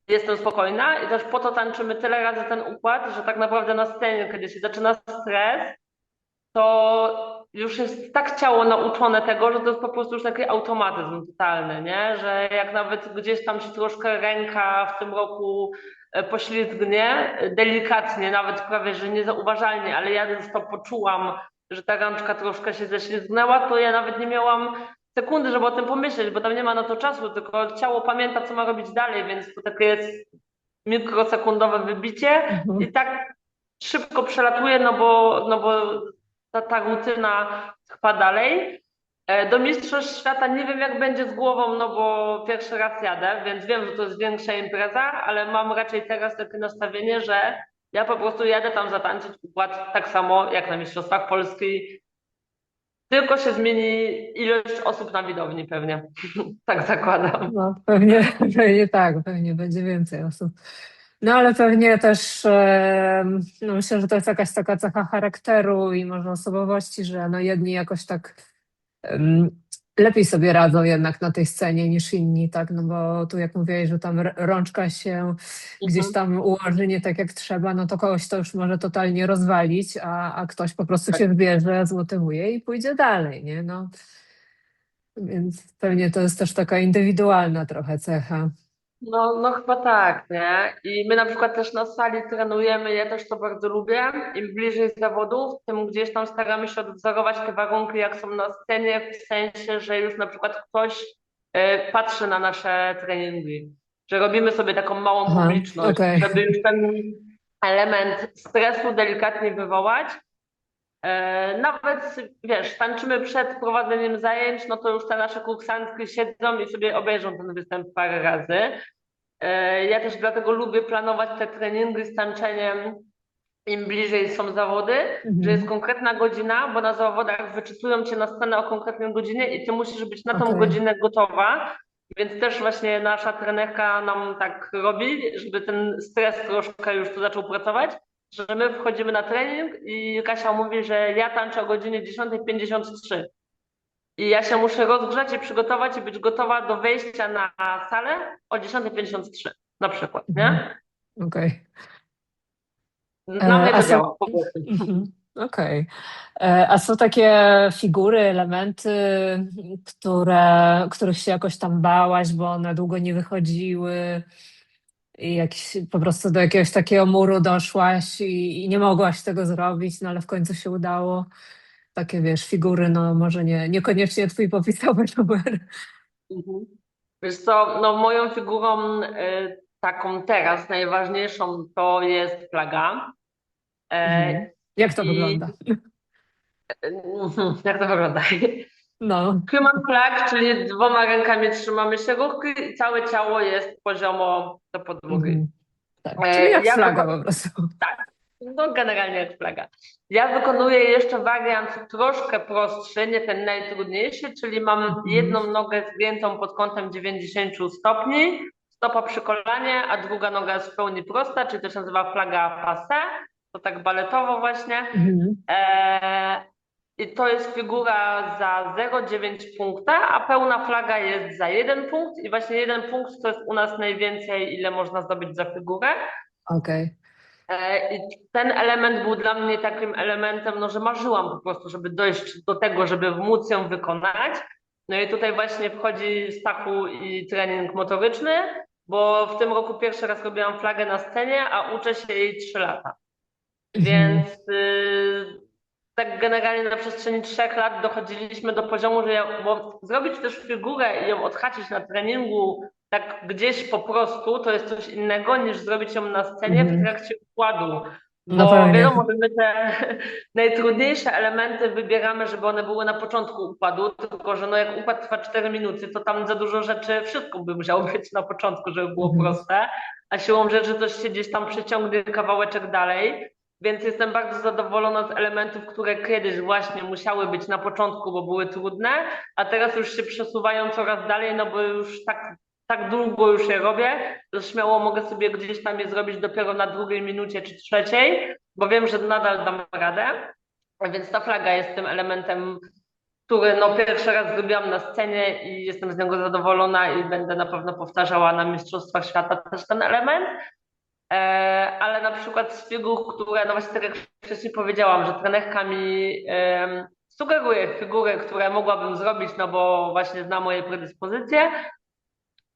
jestem spokojna i też po to tańczymy tyle razy ten układ, że tak naprawdę na scenie, kiedy się zaczyna stres, to już jest tak ciało nauczone tego, że to jest po prostu już taki automatyzm totalny, nie? Że jak nawet gdzieś tam się troszkę ręka w tym roku poślizgnie, delikatnie, nawet prawie, że niezauważalnie, ale ja już to poczułam, że ta rączka troszkę się ześlizgnęła, to ja nawet nie miałam sekundy, żeby o tym pomyśleć, bo tam nie ma na to czasu, tylko ciało pamięta, co ma robić dalej, więc to takie jest mikrosekundowe wybicie Mhm. i tak szybko przelatuje, no bo ta rutyna trwa dalej. Do Mistrzostw Świata nie wiem, jak będzie z głową, no bo pierwszy raz jadę, więc wiem, że to jest większa impreza, ale mam raczej teraz takie nastawienie, że ja po prostu jadę tam zatańczyć układ tak samo jak na Mistrzostwach Polski, tylko się zmieni ilość osób na widowni pewnie. Tak zakładam. No, pewnie, pewnie tak, pewnie będzie więcej osób. No ale pewnie też no myślę, że to jest jakaś taka cecha charakteru i może osobowości, że no jedni jakoś tak em, lepiej sobie radzą jednak na tej scenie niż inni, tak? No bo tu jak mówiłeś, że tam rączka się gdzieś Mhm. tam ułoży nie tak jak trzeba, no to kogoś to już może totalnie rozwalić, a ktoś po prostu Tak. się wbierze, zmotywuje i pójdzie dalej, nie? No, więc pewnie to jest też taka indywidualna trochę cecha. No chyba tak, nie? I my na przykład też na sali trenujemy, ja też to bardzo lubię. Im bliżej zawodów, tym gdzieś tam staramy się odwzorować te warunki, jak są na scenie, w sensie, że już na przykład ktoś patrzy na nasze treningi, że robimy sobie taką małą Aha, publiczność, okej. żeby już ten element stresu delikatnie wywołać. Nawet, wiesz, tańczymy przed prowadzeniem zajęć, no to już te nasze kursantki siedzą i sobie obejrzą ten występ parę razy. Ja też dlatego lubię planować te treningi z tańczeniem im bliżej są zawody, że jest Mhm. konkretna godzina, bo na zawodach wyczytują cię na scenę o konkretnej godzinie i ty musisz być na tą Okej. godzinę gotowa. Więc też właśnie nasza trenerka nam tak robi, żeby ten stres troszkę już tu zaczął pracować, że my wchodzimy na trening i Kasia mówi, że ja tańczę o godzinie 10:53. I ja się muszę rozgrzać i przygotować i być gotowa do wejścia na salę o 10:53 na przykład, Mhm. nie? Okej. Na mnie A to są, działa po prostu. mhm. Okej. A są takie figury, elementy, których się jakoś tam bałaś, bo one długo nie wychodziły i jakiś, po prostu do jakiegoś takiego muru doszłaś i nie mogłaś tego zrobić, no ale w końcu się udało. Takie, wiesz, figury, no może niekoniecznie twój popisowy numer. Mhm. Wiesz co, no moją figurą taką teraz najważniejszą to jest flaga. Mhm. E, Jak to I wygląda? jak to wygląda? No. Human flag, czyli dwoma rękami trzymamy się ruchy i całe ciało jest poziomo do podłogi. Mhm. Tak, czyli jak Ja flaga po prostu. tak, no generalnie jak flaga. Ja wykonuję jeszcze wariant troszkę prostszy, nie ten najtrudniejszy, czyli mam Mhm. jedną nogę zgiętą pod kątem 90 stopni, stopa przy kolanie, a druga noga jest w pełni prosta, czyli to się nazywa flaga passe, to tak baletowo właśnie. Mhm. Eee, I to jest figura za 0,9 punkta, a pełna flaga jest za 1 punkt i właśnie 1 punkt to jest u nas najwięcej, ile można zdobyć za figurę. Okej. I ten element był dla mnie takim elementem, no, że marzyłam po prostu, żeby dojść do tego, żeby móc ją wykonać. No i tutaj właśnie wchodzi Stachu i trening motoryczny, bo w tym roku pierwszy raz robiłam flagę na scenie, a uczę się jej 3 lata. Mhm. Więc tak generalnie na przestrzeni 3 lat dochodziliśmy do poziomu, że bo zrobić też figurę i ją odhaczyć na treningu tak gdzieś po prostu, to jest coś innego niż zrobić ją na scenie w Mhm. trakcie układu. No Bo pewnie. wiadomo, że my te najtrudniejsze elementy wybieramy, żeby one były na początku układu, tylko że no jak układ trwa 4 minuty, to tam za dużo rzeczy, wszystko by musiało być na początku, żeby było Mhm. proste, a siłą rzeczy też się gdzieś tam przeciągnie kawałeczek dalej. Więc jestem bardzo zadowolona z elementów, które kiedyś właśnie musiały być na początku, bo były trudne, a teraz już się przesuwają coraz dalej, no bo już tak długo już je robię, że śmiało mogę sobie gdzieś tam je zrobić dopiero na 2 minucie czy 3, bo wiem, że nadal dam radę. Więc ta flaga jest tym elementem, który no pierwszy raz zrobiłam na scenie i jestem z niego zadowolona i będę na pewno powtarzała na Mistrzostwach Świata też ten element. Ale na przykład z figur, które, no właśnie tak jak wcześniej powiedziałam, że trenerka mi sugeruje figury, które mogłabym zrobić, no bo właśnie zna moje predyspozycje,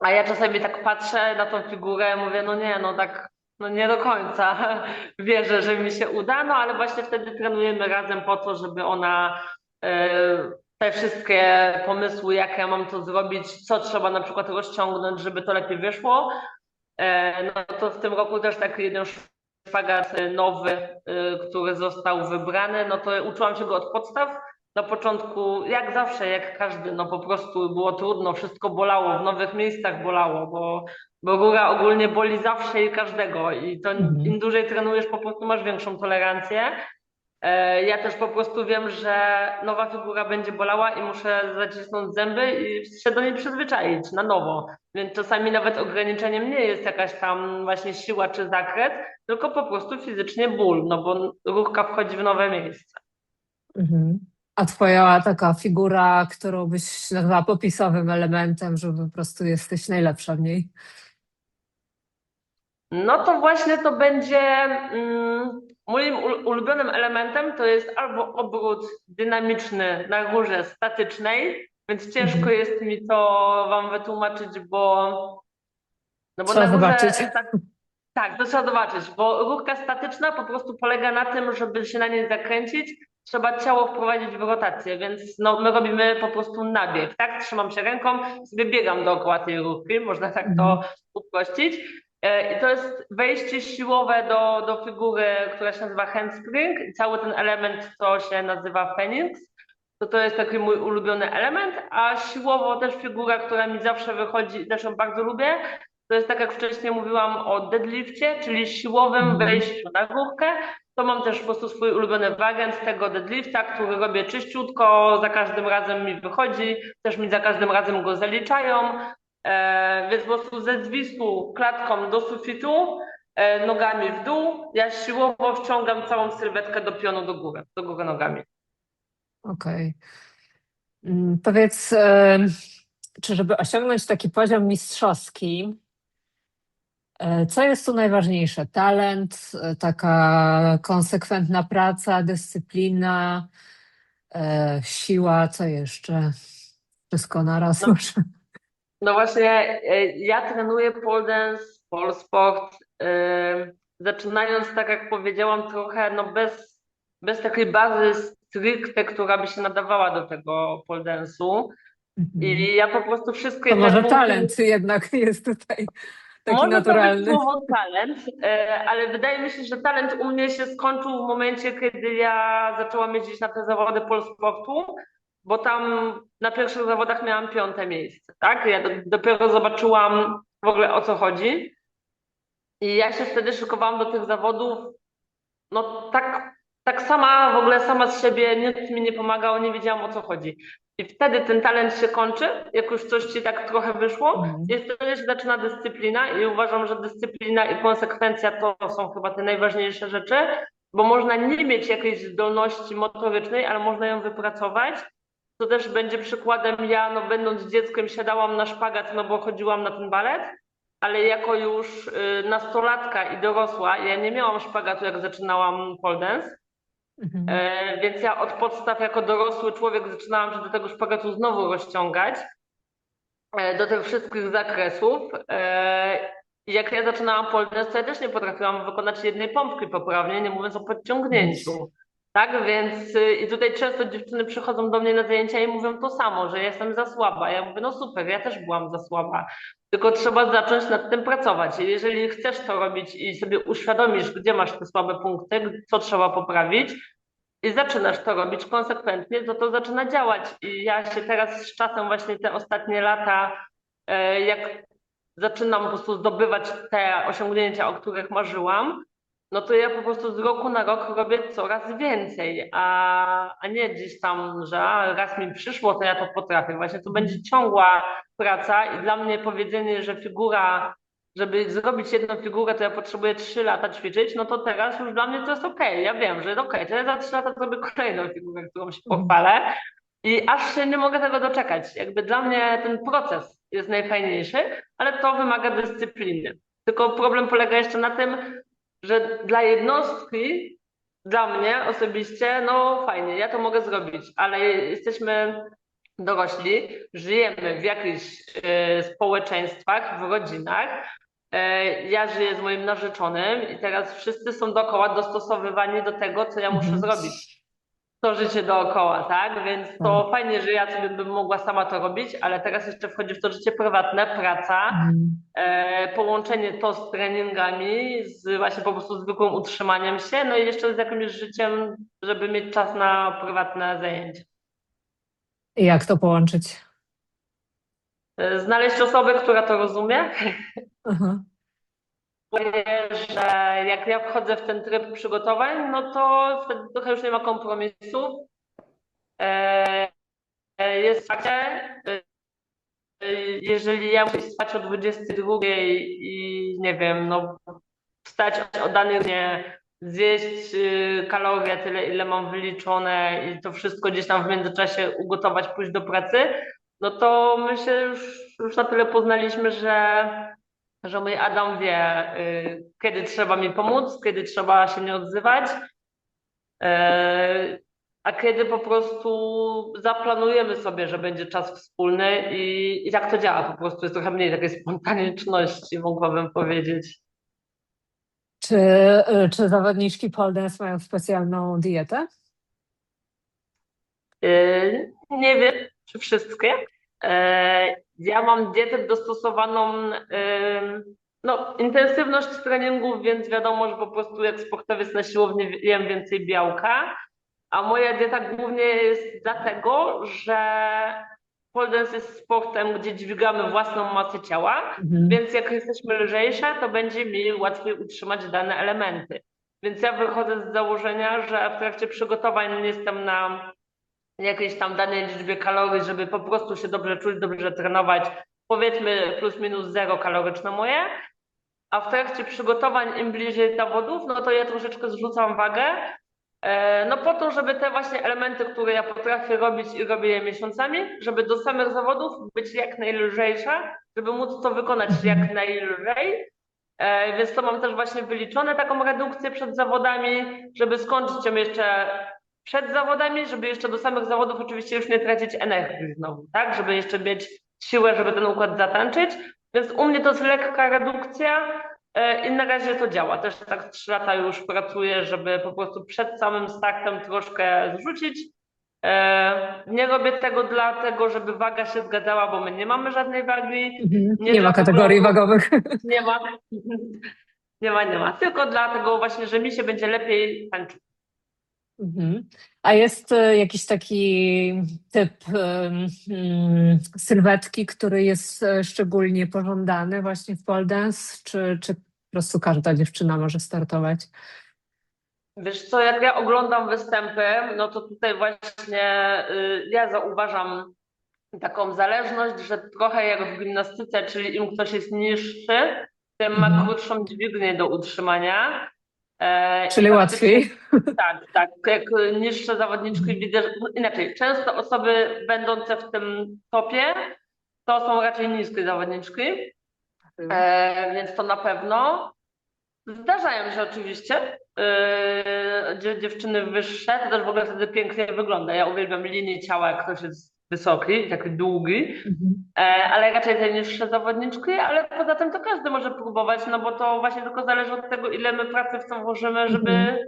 a ja czasami tak patrzę na tą figurę i mówię, no nie, no tak, no nie do końca wierzę, że mi się uda, no ale właśnie wtedy trenujemy razem po to, żeby ona te wszystkie pomysły, jak ja mam to zrobić, co trzeba na przykład rozciągnąć, żeby to lepiej wyszło. No to w tym roku też taki jeden szpagat nowy, który został wybrany, no to uczyłam się go od podstaw. Na początku, jak zawsze, jak każdy, no po prostu było trudno, wszystko bolało, w nowych miejscach bolało, bo góra ogólnie boli zawsze i każdego i to Mhm. im dłużej trenujesz, po prostu masz większą tolerancję. Ja też po prostu wiem, że nowa figura będzie bolała i muszę zacisnąć zęby i się do niej przyzwyczaić na nowo. Więc czasami nawet ograniczeniem nie jest jakaś tam właśnie siła czy zakres, tylko po prostu fizycznie ból, no bo ruchka wchodzi w nowe miejsce. Mhm. A twoja taka figura, którą byś nazwała popisowym elementem, że po prostu jesteś najlepsza w niej? No to właśnie to będzie moim ulubionym elementem to jest albo obrót dynamiczny na górze statycznej, więc ciężko Mhm. jest mi to wam wytłumaczyć, bo Trzeba na górze zobaczyć. tak, to trzeba zobaczyć, bo rurka statyczna po prostu polega na tym, żeby się na niej zakręcić, trzeba ciało wprowadzić w rotację, więc no, my robimy po prostu nabieg, tak? Trzymam się ręką, sobie biegam dookoła tej rurki, można tak to Mhm. uprościć. I to jest wejście siłowe do figury, która się nazywa handspring i cały ten element, co się nazywa Phoenix. To jest taki mój ulubiony element, a siłowo też figura, która mi zawsze wychodzi i też ją bardzo lubię, to jest tak jak wcześniej mówiłam o deadlifcie, czyli siłowym Mhm. wejściu na górkę. To mam też po prostu swój ulubiony wariant tego deadlifta, który robię czyściutko, za każdym razem mi wychodzi, też mi za każdym razem go zaliczają. Więc po prostu ze zwisku klatką do sufitu, nogami w dół, ja siłowo wciągam całą sylwetkę do pionu do góry nogami. Okej. Powiedz, czy żeby osiągnąć taki poziom mistrzowski, co jest tu najważniejsze? Talent, taka konsekwentna praca, dyscyplina, siła, co jeszcze? Wszystko naraz No, może. no właśnie, ja trenuję pole dance, pole sport, zaczynając, tak jak powiedziałam, trochę no bez takiej bazy stricte, która by się nadawała do tego pole dance'u. Mhm. I ja po prostu To wszystkie te może ruchy, talent jednak jest tutaj taki może to być naturalny. słowo talent, ale wydaje mi się, że talent u mnie się skończył w momencie, kiedy ja zaczęłam jeździć na te zawody pole sportu, bo tam na pierwszych zawodach miałam 5. miejsce, tak? Ja dopiero zobaczyłam w ogóle o co chodzi i ja się wtedy szykowałam do tych zawodów, no tak sama, w ogóle sama z siebie, nikt mi nie pomagał, nie wiedziałam o co chodzi. I wtedy ten talent się kończy, jak już coś ci tak trochę wyszło, Mhm. i wtedy się zaczyna dyscyplina i uważam, że dyscyplina i konsekwencja to są chyba te najważniejsze rzeczy, bo można nie mieć jakiejś zdolności motorycznej, ale można ją wypracować. To też będzie przykładem, ja no będąc dzieckiem siadałam na szpagat, no bo chodziłam na ten balet, ale jako już nastolatka i dorosła, ja nie miałam szpagatu, jak zaczynałam pole dance, Mhm. więc ja od podstaw jako dorosły człowiek zaczynałam się do tego szpagatu znowu rozciągać, do tych wszystkich zakresów. I jak ja zaczynałam pole dance, to ja też nie potrafiłam wykonać jednej pompki poprawnie, nie mówiąc o Mhm. podciągnięciu. Tak, więc i tutaj często dziewczyny przychodzą do mnie na zajęcia i mówią to samo, że ja jestem za słaba. Ja mówię, no super, ja też byłam za słaba. Tylko trzeba zacząć nad tym pracować. I jeżeli chcesz to robić i sobie uświadomisz, gdzie masz te słabe punkty, co trzeba poprawić i zaczynasz to robić konsekwentnie, to zaczyna działać. I ja się teraz z czasem właśnie te ostatnie lata, jak zaczynam po prostu zdobywać te osiągnięcia, o których marzyłam, no to ja po prostu z roku na rok robię coraz więcej, a nie gdzieś tam, że raz mi przyszło, to ja to potrafię. Właśnie to będzie ciągła praca i dla mnie powiedzenie, że figura, żeby zrobić jedną figurę, to ja potrzebuję 3 lata ćwiczyć, no to teraz już dla mnie to jest okej. Ja wiem, że okej, to ja za 3 lata zrobię kolejną figurę, którą się Mhm. pochwalę i aż się nie mogę tego doczekać. Jakby dla mnie ten proces jest najfajniejszy, ale to wymaga dyscypliny. Tylko problem polega jeszcze na tym, że dla jednostki, dla mnie osobiście, no fajnie, ja to mogę zrobić, ale jesteśmy dorośli, żyjemy w jakichś społeczeństwach, w rodzinach. Ja żyję z moim narzeczonym i teraz wszyscy są dookoła dostosowywani do tego, co ja muszę Mhm. zrobić to życie dookoła, tak? Więc Tak. to fajnie, że ja sobie bym mogła sama to robić, ale teraz jeszcze wchodzi w to życie prywatne, praca, Mhm. połączenie to z treningami, z właśnie po prostu zwykłym utrzymaniem się, no i jeszcze z jakimś życiem, żeby mieć czas na prywatne zajęcia. I jak to połączyć? Znaleźć osobę, która to rozumie, Aha. że jak ja wchodzę w ten tryb przygotowań, no to wtedy trochę już nie ma kompromisów. E, Jest takie, jeżeli ja muszę spać o 22 i nie wiem, no wstać o danym dnie, zjeść kalorie tyle, ile mam wyliczone i to wszystko gdzieś tam w międzyczasie ugotować, pójść do pracy, no to my się już na tyle poznaliśmy, że mój Adam wie, kiedy trzeba mi pomóc, kiedy trzeba się nie odzywać. A kiedy po prostu zaplanujemy sobie, że będzie czas wspólny i tak to działa, po prostu jest trochę mniej takiej spontaniczności, mogłabym powiedzieć. Czy zawodniczki pole dance mają specjalną dietę? Nie wiem, czy wszystkie. Ja mam dietę dostosowaną, no, intensywność treningów, więc wiadomo, że po prostu jak sportowiec na siłowni jem więcej białka, a moja dieta głównie jest dlatego, że pole dance jest sportem, gdzie dźwigamy własną masę ciała, Mhm. więc jak jesteśmy lżejsze, to będzie mi łatwiej utrzymać dane elementy. Więc ja wychodzę z założenia, że w trakcie przygotowań jestem na jakiejś tam danej liczbie kalorii, żeby po prostu się dobrze czuć, dobrze trenować. Powiedzmy plus minus 0 kaloryczne moje, a w trakcie przygotowań im bliżej zawodów, no to ja troszeczkę zrzucam wagę, no po to, żeby te właśnie elementy, które ja potrafię robić i robię je miesiącami, żeby do samych zawodów być jak najlżejsza, żeby móc to wykonać Mhm. jak najlżej. Więc to mam też właśnie wyliczone, taką redukcję przed zawodami, żeby skończyć ją jeszcze przed zawodami, żeby jeszcze do samych zawodów oczywiście już nie tracić energii znowu, tak? Żeby jeszcze mieć siłę, żeby ten układ zatańczyć. Więc u mnie to jest lekka redukcja i na razie to działa. Też tak 3 lata już pracuję, żeby po prostu przed samym startem troszkę zrzucić. Nie robię tego dlatego, żeby waga się zgadzała, bo my nie mamy żadnej wagi. Mhm. Nie Nie ma dla kategorii poglądu, wagowych. nie ma. Nie ma, nie ma. Tylko dlatego właśnie, że mi się będzie lepiej tańczyć. Mhm. A jest jakiś taki typ sylwetki, który jest szczególnie pożądany właśnie w pole dance, czy po prostu każda dziewczyna może startować? Wiesz co, jak ja oglądam występy, no to tutaj właśnie ja zauważam taką zależność, że trochę jak w gimnastyce, czyli im ktoś jest niższy, tym ma Mhm. krótszą dźwignię do utrzymania. I Czyli faktycznie łatwiej. tak, tak, jak niższe zawodniczki Mhm. widzę, no inaczej, często osoby będące w tym topie to są raczej niskie zawodniczki, więc to na pewno. Zdarzają się oczywiście dziewczyny wyższe, to też w ogóle wtedy pięknie wygląda. Ja uwielbiam linię ciała, jak ktoś jest wysoki, taki długi, Mhm. ale raczej te niższe zawodniczki, ale poza tym to każdy może próbować, no bo to właśnie tylko zależy od tego, ile my pracy w to włożymy, Mhm.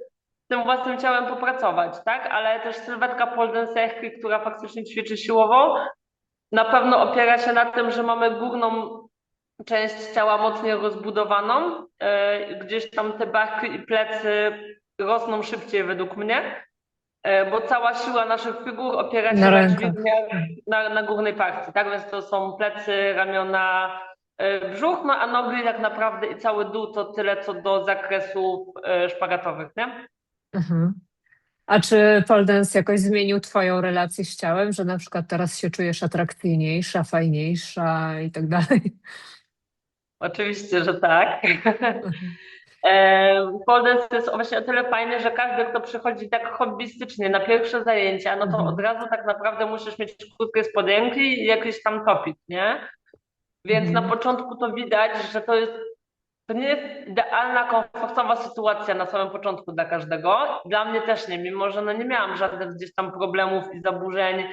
tym własnym ciałem popracować, tak? Ale też sylwetka pole dancerki, która faktycznie ćwiczy siłowo, na pewno opiera się na tym, że mamy górną część ciała mocniej rozbudowaną. Gdzieś tam te barki i plecy rosną szybciej według mnie, bo cała siła naszych figur opiera się Na na rękach. dźwigniach na górnej partii, tak? Więc to są plecy, ramiona, brzuch, no a nogi tak naprawdę i cały dół to tyle co do zakresów szpagatowych, nie? Mhm. A czy pole dance jakoś zmienił twoją relację z ciałem, że na przykład teraz się czujesz atrakcyjniejsza, fajniejsza i tak dalej? Oczywiście, że tak. Mhm. Pole dance jest właśnie o tyle fajny, że każdy, kto przychodzi tak hobbystycznie na pierwsze zajęcia, no to od Mhm. razu tak naprawdę musisz mieć krótkie spodenki i jakiś tam topik, nie? Więc na Mhm. początku to widać, że to nie jest idealna, komfortowa sytuacja na samym początku dla każdego. Dla mnie też nie, mimo że no nie miałam żadnych gdzieś tam problemów i zaburzeń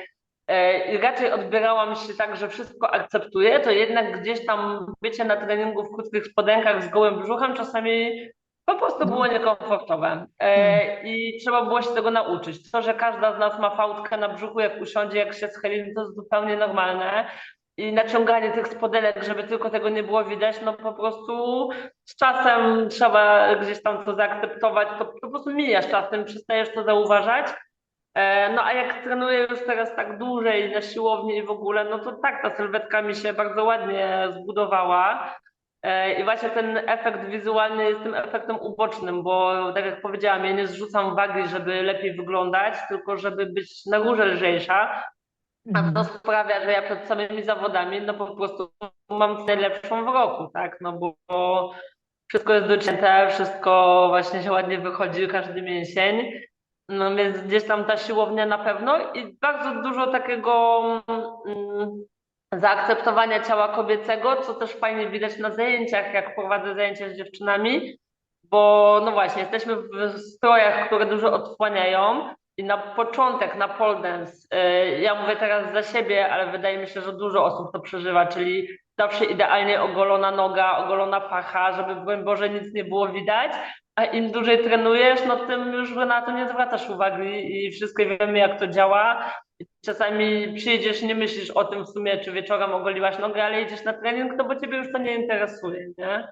i raczej odbierałam się tak, że wszystko akceptuję, to jednak gdzieś tam bycie na treningu w krótkich spodenkach z gołym brzuchem czasami po prostu było No. niekomfortowe. Mm. I trzeba było się tego nauczyć. To, że każda z nas ma fałdkę na brzuchu, jak usiądzie, jak się schyli, to jest zupełnie normalne. I naciąganie tych spodenek, żeby tylko tego nie było widać, no po prostu z czasem trzeba gdzieś tam to zaakceptować, to po prostu mijasz czasem, przestajesz to zauważać. No a jak trenuję już teraz tak dłużej na siłowni i w ogóle, no to tak, ta sylwetka mi się bardzo ładnie zbudowała. I właśnie ten efekt wizualny jest tym efektem ubocznym, bo tak jak powiedziałam, ja nie zrzucam wagi, żeby lepiej wyglądać, tylko żeby być na górze lżejsza. A to Mhm. sprawia, że ja przed samymi zawodami, no po prostu mam najlepszą w roku, tak? No bo wszystko jest docięte, wszystko właśnie się ładnie wychodzi, każdy mięsień. No więc gdzieś tam ta siłownia na pewno i bardzo dużo takiego zaakceptowania ciała kobiecego, co też fajnie widać na zajęciach, jak prowadzę zajęcia z dziewczynami, bo no właśnie, jesteśmy w strojach, które dużo odsłaniają i na początek, na pole dance, ja mówię teraz za siebie, ale wydaje mi się, że dużo osób to przeżywa, czyli zawsze idealnie ogolona noga, ogolona pacha, żeby broń Boże nic nie było widać, a im dłużej trenujesz, no tym już na to nie zwracasz uwagi i wszystko wiemy, jak to działa. I czasami przyjedziesz, nie myślisz o tym w sumie, czy wieczorem ogoliłaś nogę, ale idziesz na trening, no bo ciebie już to nie interesuje, nie?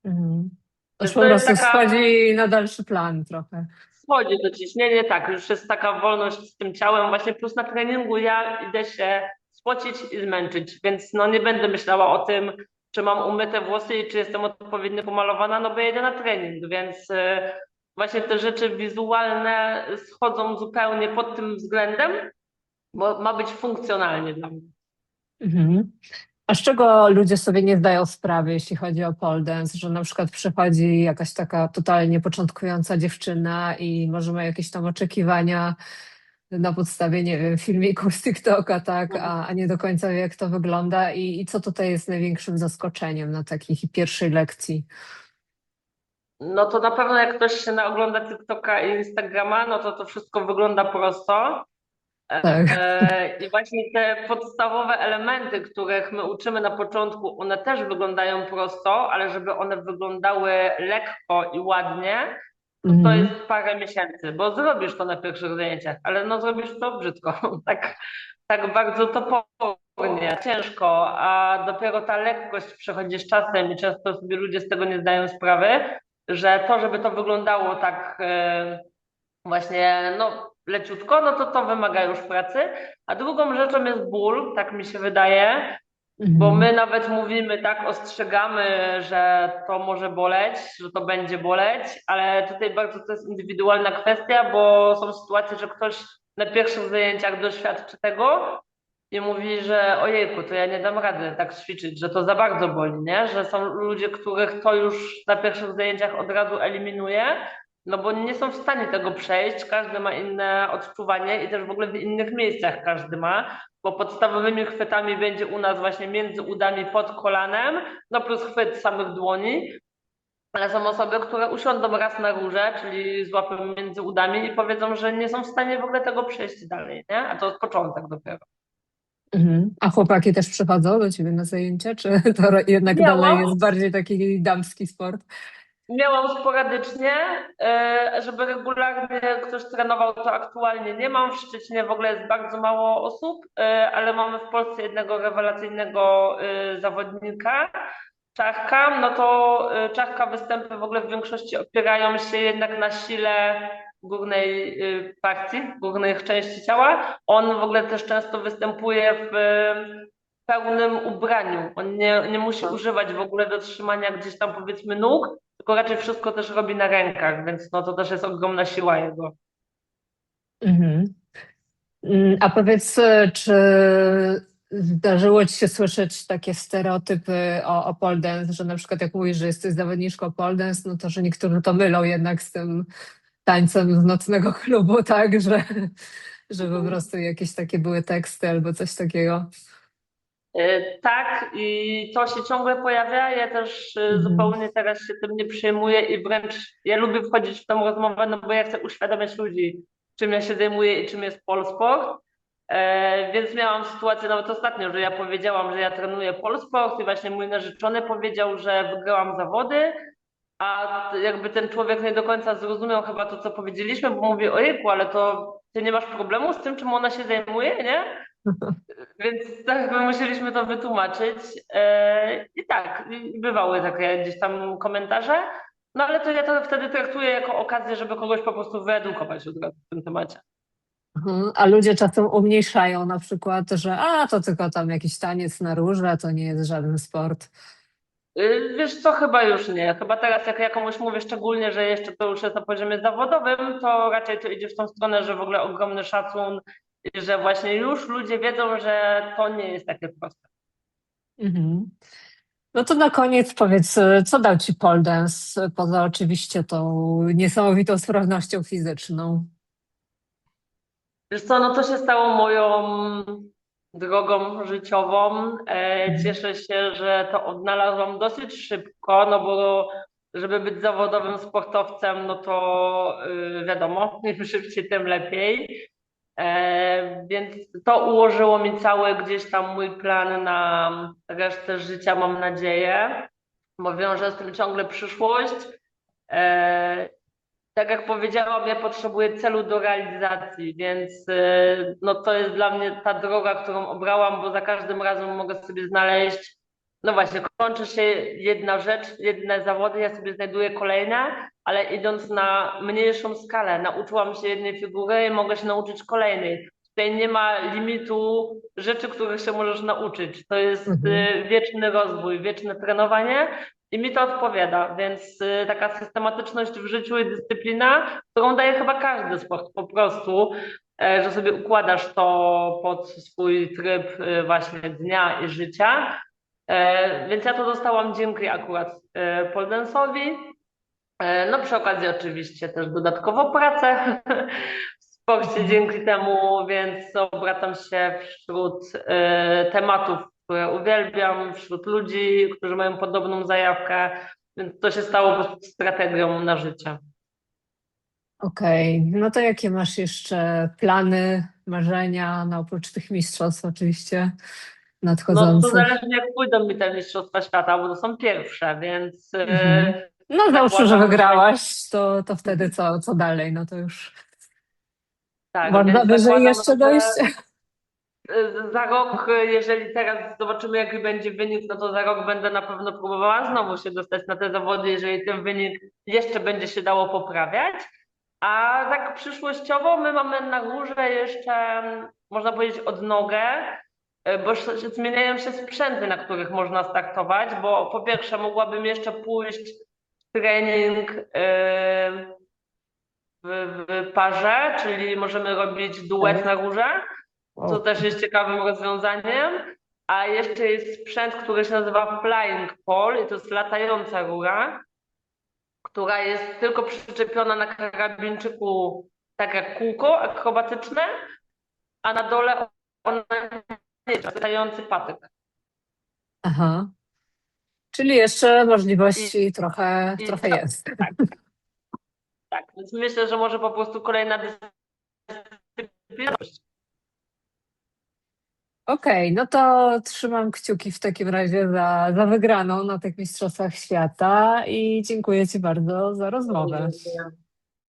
Mhm. To już Więc po to jest prostu taka, schodzi na dalszy plan trochę. schodzi to ciśnienie, tak, już jest taka wolność z tym ciałem, właśnie plus na treningu ja idę się spocić i zmęczyć, więc no nie będę myślała o tym, czy mam umyte włosy i czy jestem odpowiednio pomalowana, no bo jedę na trening, więc właśnie te rzeczy wizualne schodzą zupełnie pod tym względem, bo ma być funkcjonalnie dla mnie. Mhm. A z czego ludzie sobie nie zdają sprawy, jeśli chodzi o pole dance, że na przykład przychodzi jakaś taka totalnie początkująca dziewczyna i może ma jakieś tam oczekiwania na podstawie, nie wiem, filmików z TikToka, tak, a nie do końca wie, jak to wygląda i co tutaj jest największym zaskoczeniem na takiej pierwszej lekcji. No to na pewno jak ktoś się naogląda TikToka i Instagrama, no to to wszystko wygląda prosto. Tak. I właśnie te podstawowe elementy, których my uczymy na początku, one też wyglądają prosto, ale żeby one wyglądały lekko i ładnie, to jest Mhm. parę miesięcy, bo zrobisz to na pierwszych zajęciach, ale no zrobisz to brzydko, tak, tak bardzo topornie, ciężko, a dopiero ta lekkość przychodzi z czasem i często sobie ludzie z tego nie zdają sprawy, że to, żeby to wyglądało tak właśnie, no leciutko, no to to wymaga już pracy. A drugą rzeczą jest ból, tak mi się wydaje, bo my Mhm. nawet mówimy, tak, ostrzegamy, że to może boleć, że to będzie boleć, ale tutaj bardzo to jest indywidualna kwestia, bo są sytuacje, że ktoś na pierwszych zajęciach doświadczy tego i mówi, że ojejku, to ja nie dam rady tak ćwiczyć, że to za bardzo boli, nie? Że są ludzie, których to już na pierwszych zajęciach od razu eliminuje, no bo nie są w stanie tego przejść, każdy ma inne odczuwanie i też w ogóle w innych miejscach każdy ma, bo podstawowymi chwytami będzie u nas właśnie między udami pod kolanem, no plus chwyt samych dłoni, ale są osoby, które usiądą raz na górze, czyli złapią między udami i powiedzą, że nie są w stanie w ogóle tego przejść dalej, nie? A to jest początek dopiero. Mhm. A chłopaki też przychodzą do ciebie na zajęcia, czy to jednak dalej Miałam, jest bardziej taki damski sport? Miałam sporadycznie, żeby regularnie ktoś trenował, to aktualnie nie mam. W Szczecinie w ogóle jest bardzo mało osób, ale mamy w Polsce jednego rewelacyjnego zawodnika, Czarka. No to Czarka występy w ogóle w większości opierają się jednak na sile górnej partii, górnych części ciała. On w ogóle też często występuje w pełnym ubraniu. On nie musi używać w ogóle do trzymania gdzieś tam powiedzmy nóg, tylko raczej wszystko też robi na rękach, więc no to też jest ogromna siła jego. Mhm. A powiedz, czy zdarzyło ci się słyszeć takie stereotypy o pole dance, że na przykład jak mówisz, że jesteś zawodniczką pole dance, no to że niektórzy to mylą jednak z tym tańcem z nocnego klubu, tak, że po prostu jakieś takie były teksty albo coś takiego. Tak, i to się ciągle pojawia. Ja też Mhm. zupełnie teraz się tym nie przejmuję i wręcz ja lubię wchodzić w tę rozmowę, no bo ja chcę uświadamiać ludzi, czym ja się zajmuję i czym jest polsport. Więc miałam sytuację nawet ostatnio, że ja powiedziałam, że ja trenuję polsport i właśnie mój narzeczony powiedział, że wygrałam zawody, a jakby ten człowiek nie do końca zrozumiał chyba to, co powiedzieliśmy, bo mówi, ojejku, ale to ty nie masz problemu z tym, czym ona się zajmuje, nie? Więc tak jakby musieliśmy to wytłumaczyć. I tak, i bywały takie gdzieś tam komentarze, no ale to ja to wtedy traktuję jako okazję, żeby kogoś po prostu wyedukować od razu w tym temacie. Mhm. A ludzie czasem umniejszają na przykład, że to tylko tam jakiś taniec na róże, to nie jest żaden sport. Wiesz co, chyba już nie. Chyba teraz jak ja komuś mówię szczególnie, że jeszcze to już jest na poziomie zawodowym, to raczej to idzie w tą stronę, że w ogóle ogromny szacun i że właśnie już ludzie wiedzą, że to nie jest takie proste. Mhm. No to na koniec powiedz, co dał ci pole dance, poza oczywiście tą niesamowitą sprawnością fizyczną? Wiesz co, no to się stało moją drogą życiową. Mhm. Cieszę się, że to odnalazłam dosyć szybko, no bo żeby być zawodowym sportowcem, no to wiadomo, im szybciej, tym lepiej. Więc to ułożyło mi cały gdzieś tam mój plan na resztę życia, mam nadzieję, bo wiąże z tym ciągle przyszłość. E, tak jak powiedziałam, ja potrzebuję celu do realizacji, więc no to jest dla mnie ta droga, którą obrałam, bo za każdym razem mogę sobie znaleźć, no właśnie, kończy się jedna rzecz, jedne zawody, ja sobie znajduję kolejne, ale idąc na mniejszą skalę, nauczyłam się jednej figury i mogę się nauczyć kolejnej. Tutaj nie ma limitu rzeczy, których się możesz nauczyć. To jest Mhm. wieczny rozwój, wieczne trenowanie. I mi to odpowiada, więc taka systematyczność w życiu i dyscyplina, którą daje chyba każdy sport po prostu, że sobie układasz to pod swój tryb właśnie dnia i życia. Więc ja to dostałam dzięki akurat pole dance'owi. No przy okazji oczywiście też dodatkowo pracę w sporcie Mhm. dzięki temu, więc obracam się wśród tematów, które uwielbiam, wśród ludzi, którzy mają podobną zajawkę, więc to się stało po prostu strategią na życie. Okej, no to jakie masz jeszcze plany, marzenia, no oprócz tych mistrzostw oczywiście No to nadchodzących? zależnie jak pójdą mi te Mistrzostwa Świata, bo to są pierwsze, więc Mhm. No załóżmy, że zakładam, że wygrałaś, to wtedy co dalej? No to już tak, można więc wyżej zakładam, jeszcze dojść? że za rok, jeżeli teraz zobaczymy, jaki będzie wynik, no to za rok będę na pewno próbowała znowu się dostać na te zawody, jeżeli ten wynik jeszcze będzie się dało poprawiać. A tak przyszłościowo my mamy na górze jeszcze, można powiedzieć, odnogę, bo zmieniają się sprzęty, na których można startować, bo po pierwsze mogłabym jeszcze pójść w trening w parze, czyli możemy robić duet Okej. na górze, co Wow. też jest ciekawym rozwiązaniem. A jeszcze jest sprzęt, który się nazywa Flying Pole i to jest latająca rura, która jest tylko przyczepiona na karabinczyku, tak jak kółko akrobatyczne, a na dole ona jest latający patyk. Aha, czyli jeszcze I, możliwości trochę tak, jest. tak, tak. Więc myślę, że może po prostu kolejna dyscyplina. Okej, no to trzymam kciuki w takim razie za wygraną na tych Mistrzostwach Świata i dziękuję Ci bardzo za No, rozmowę. dziękuję.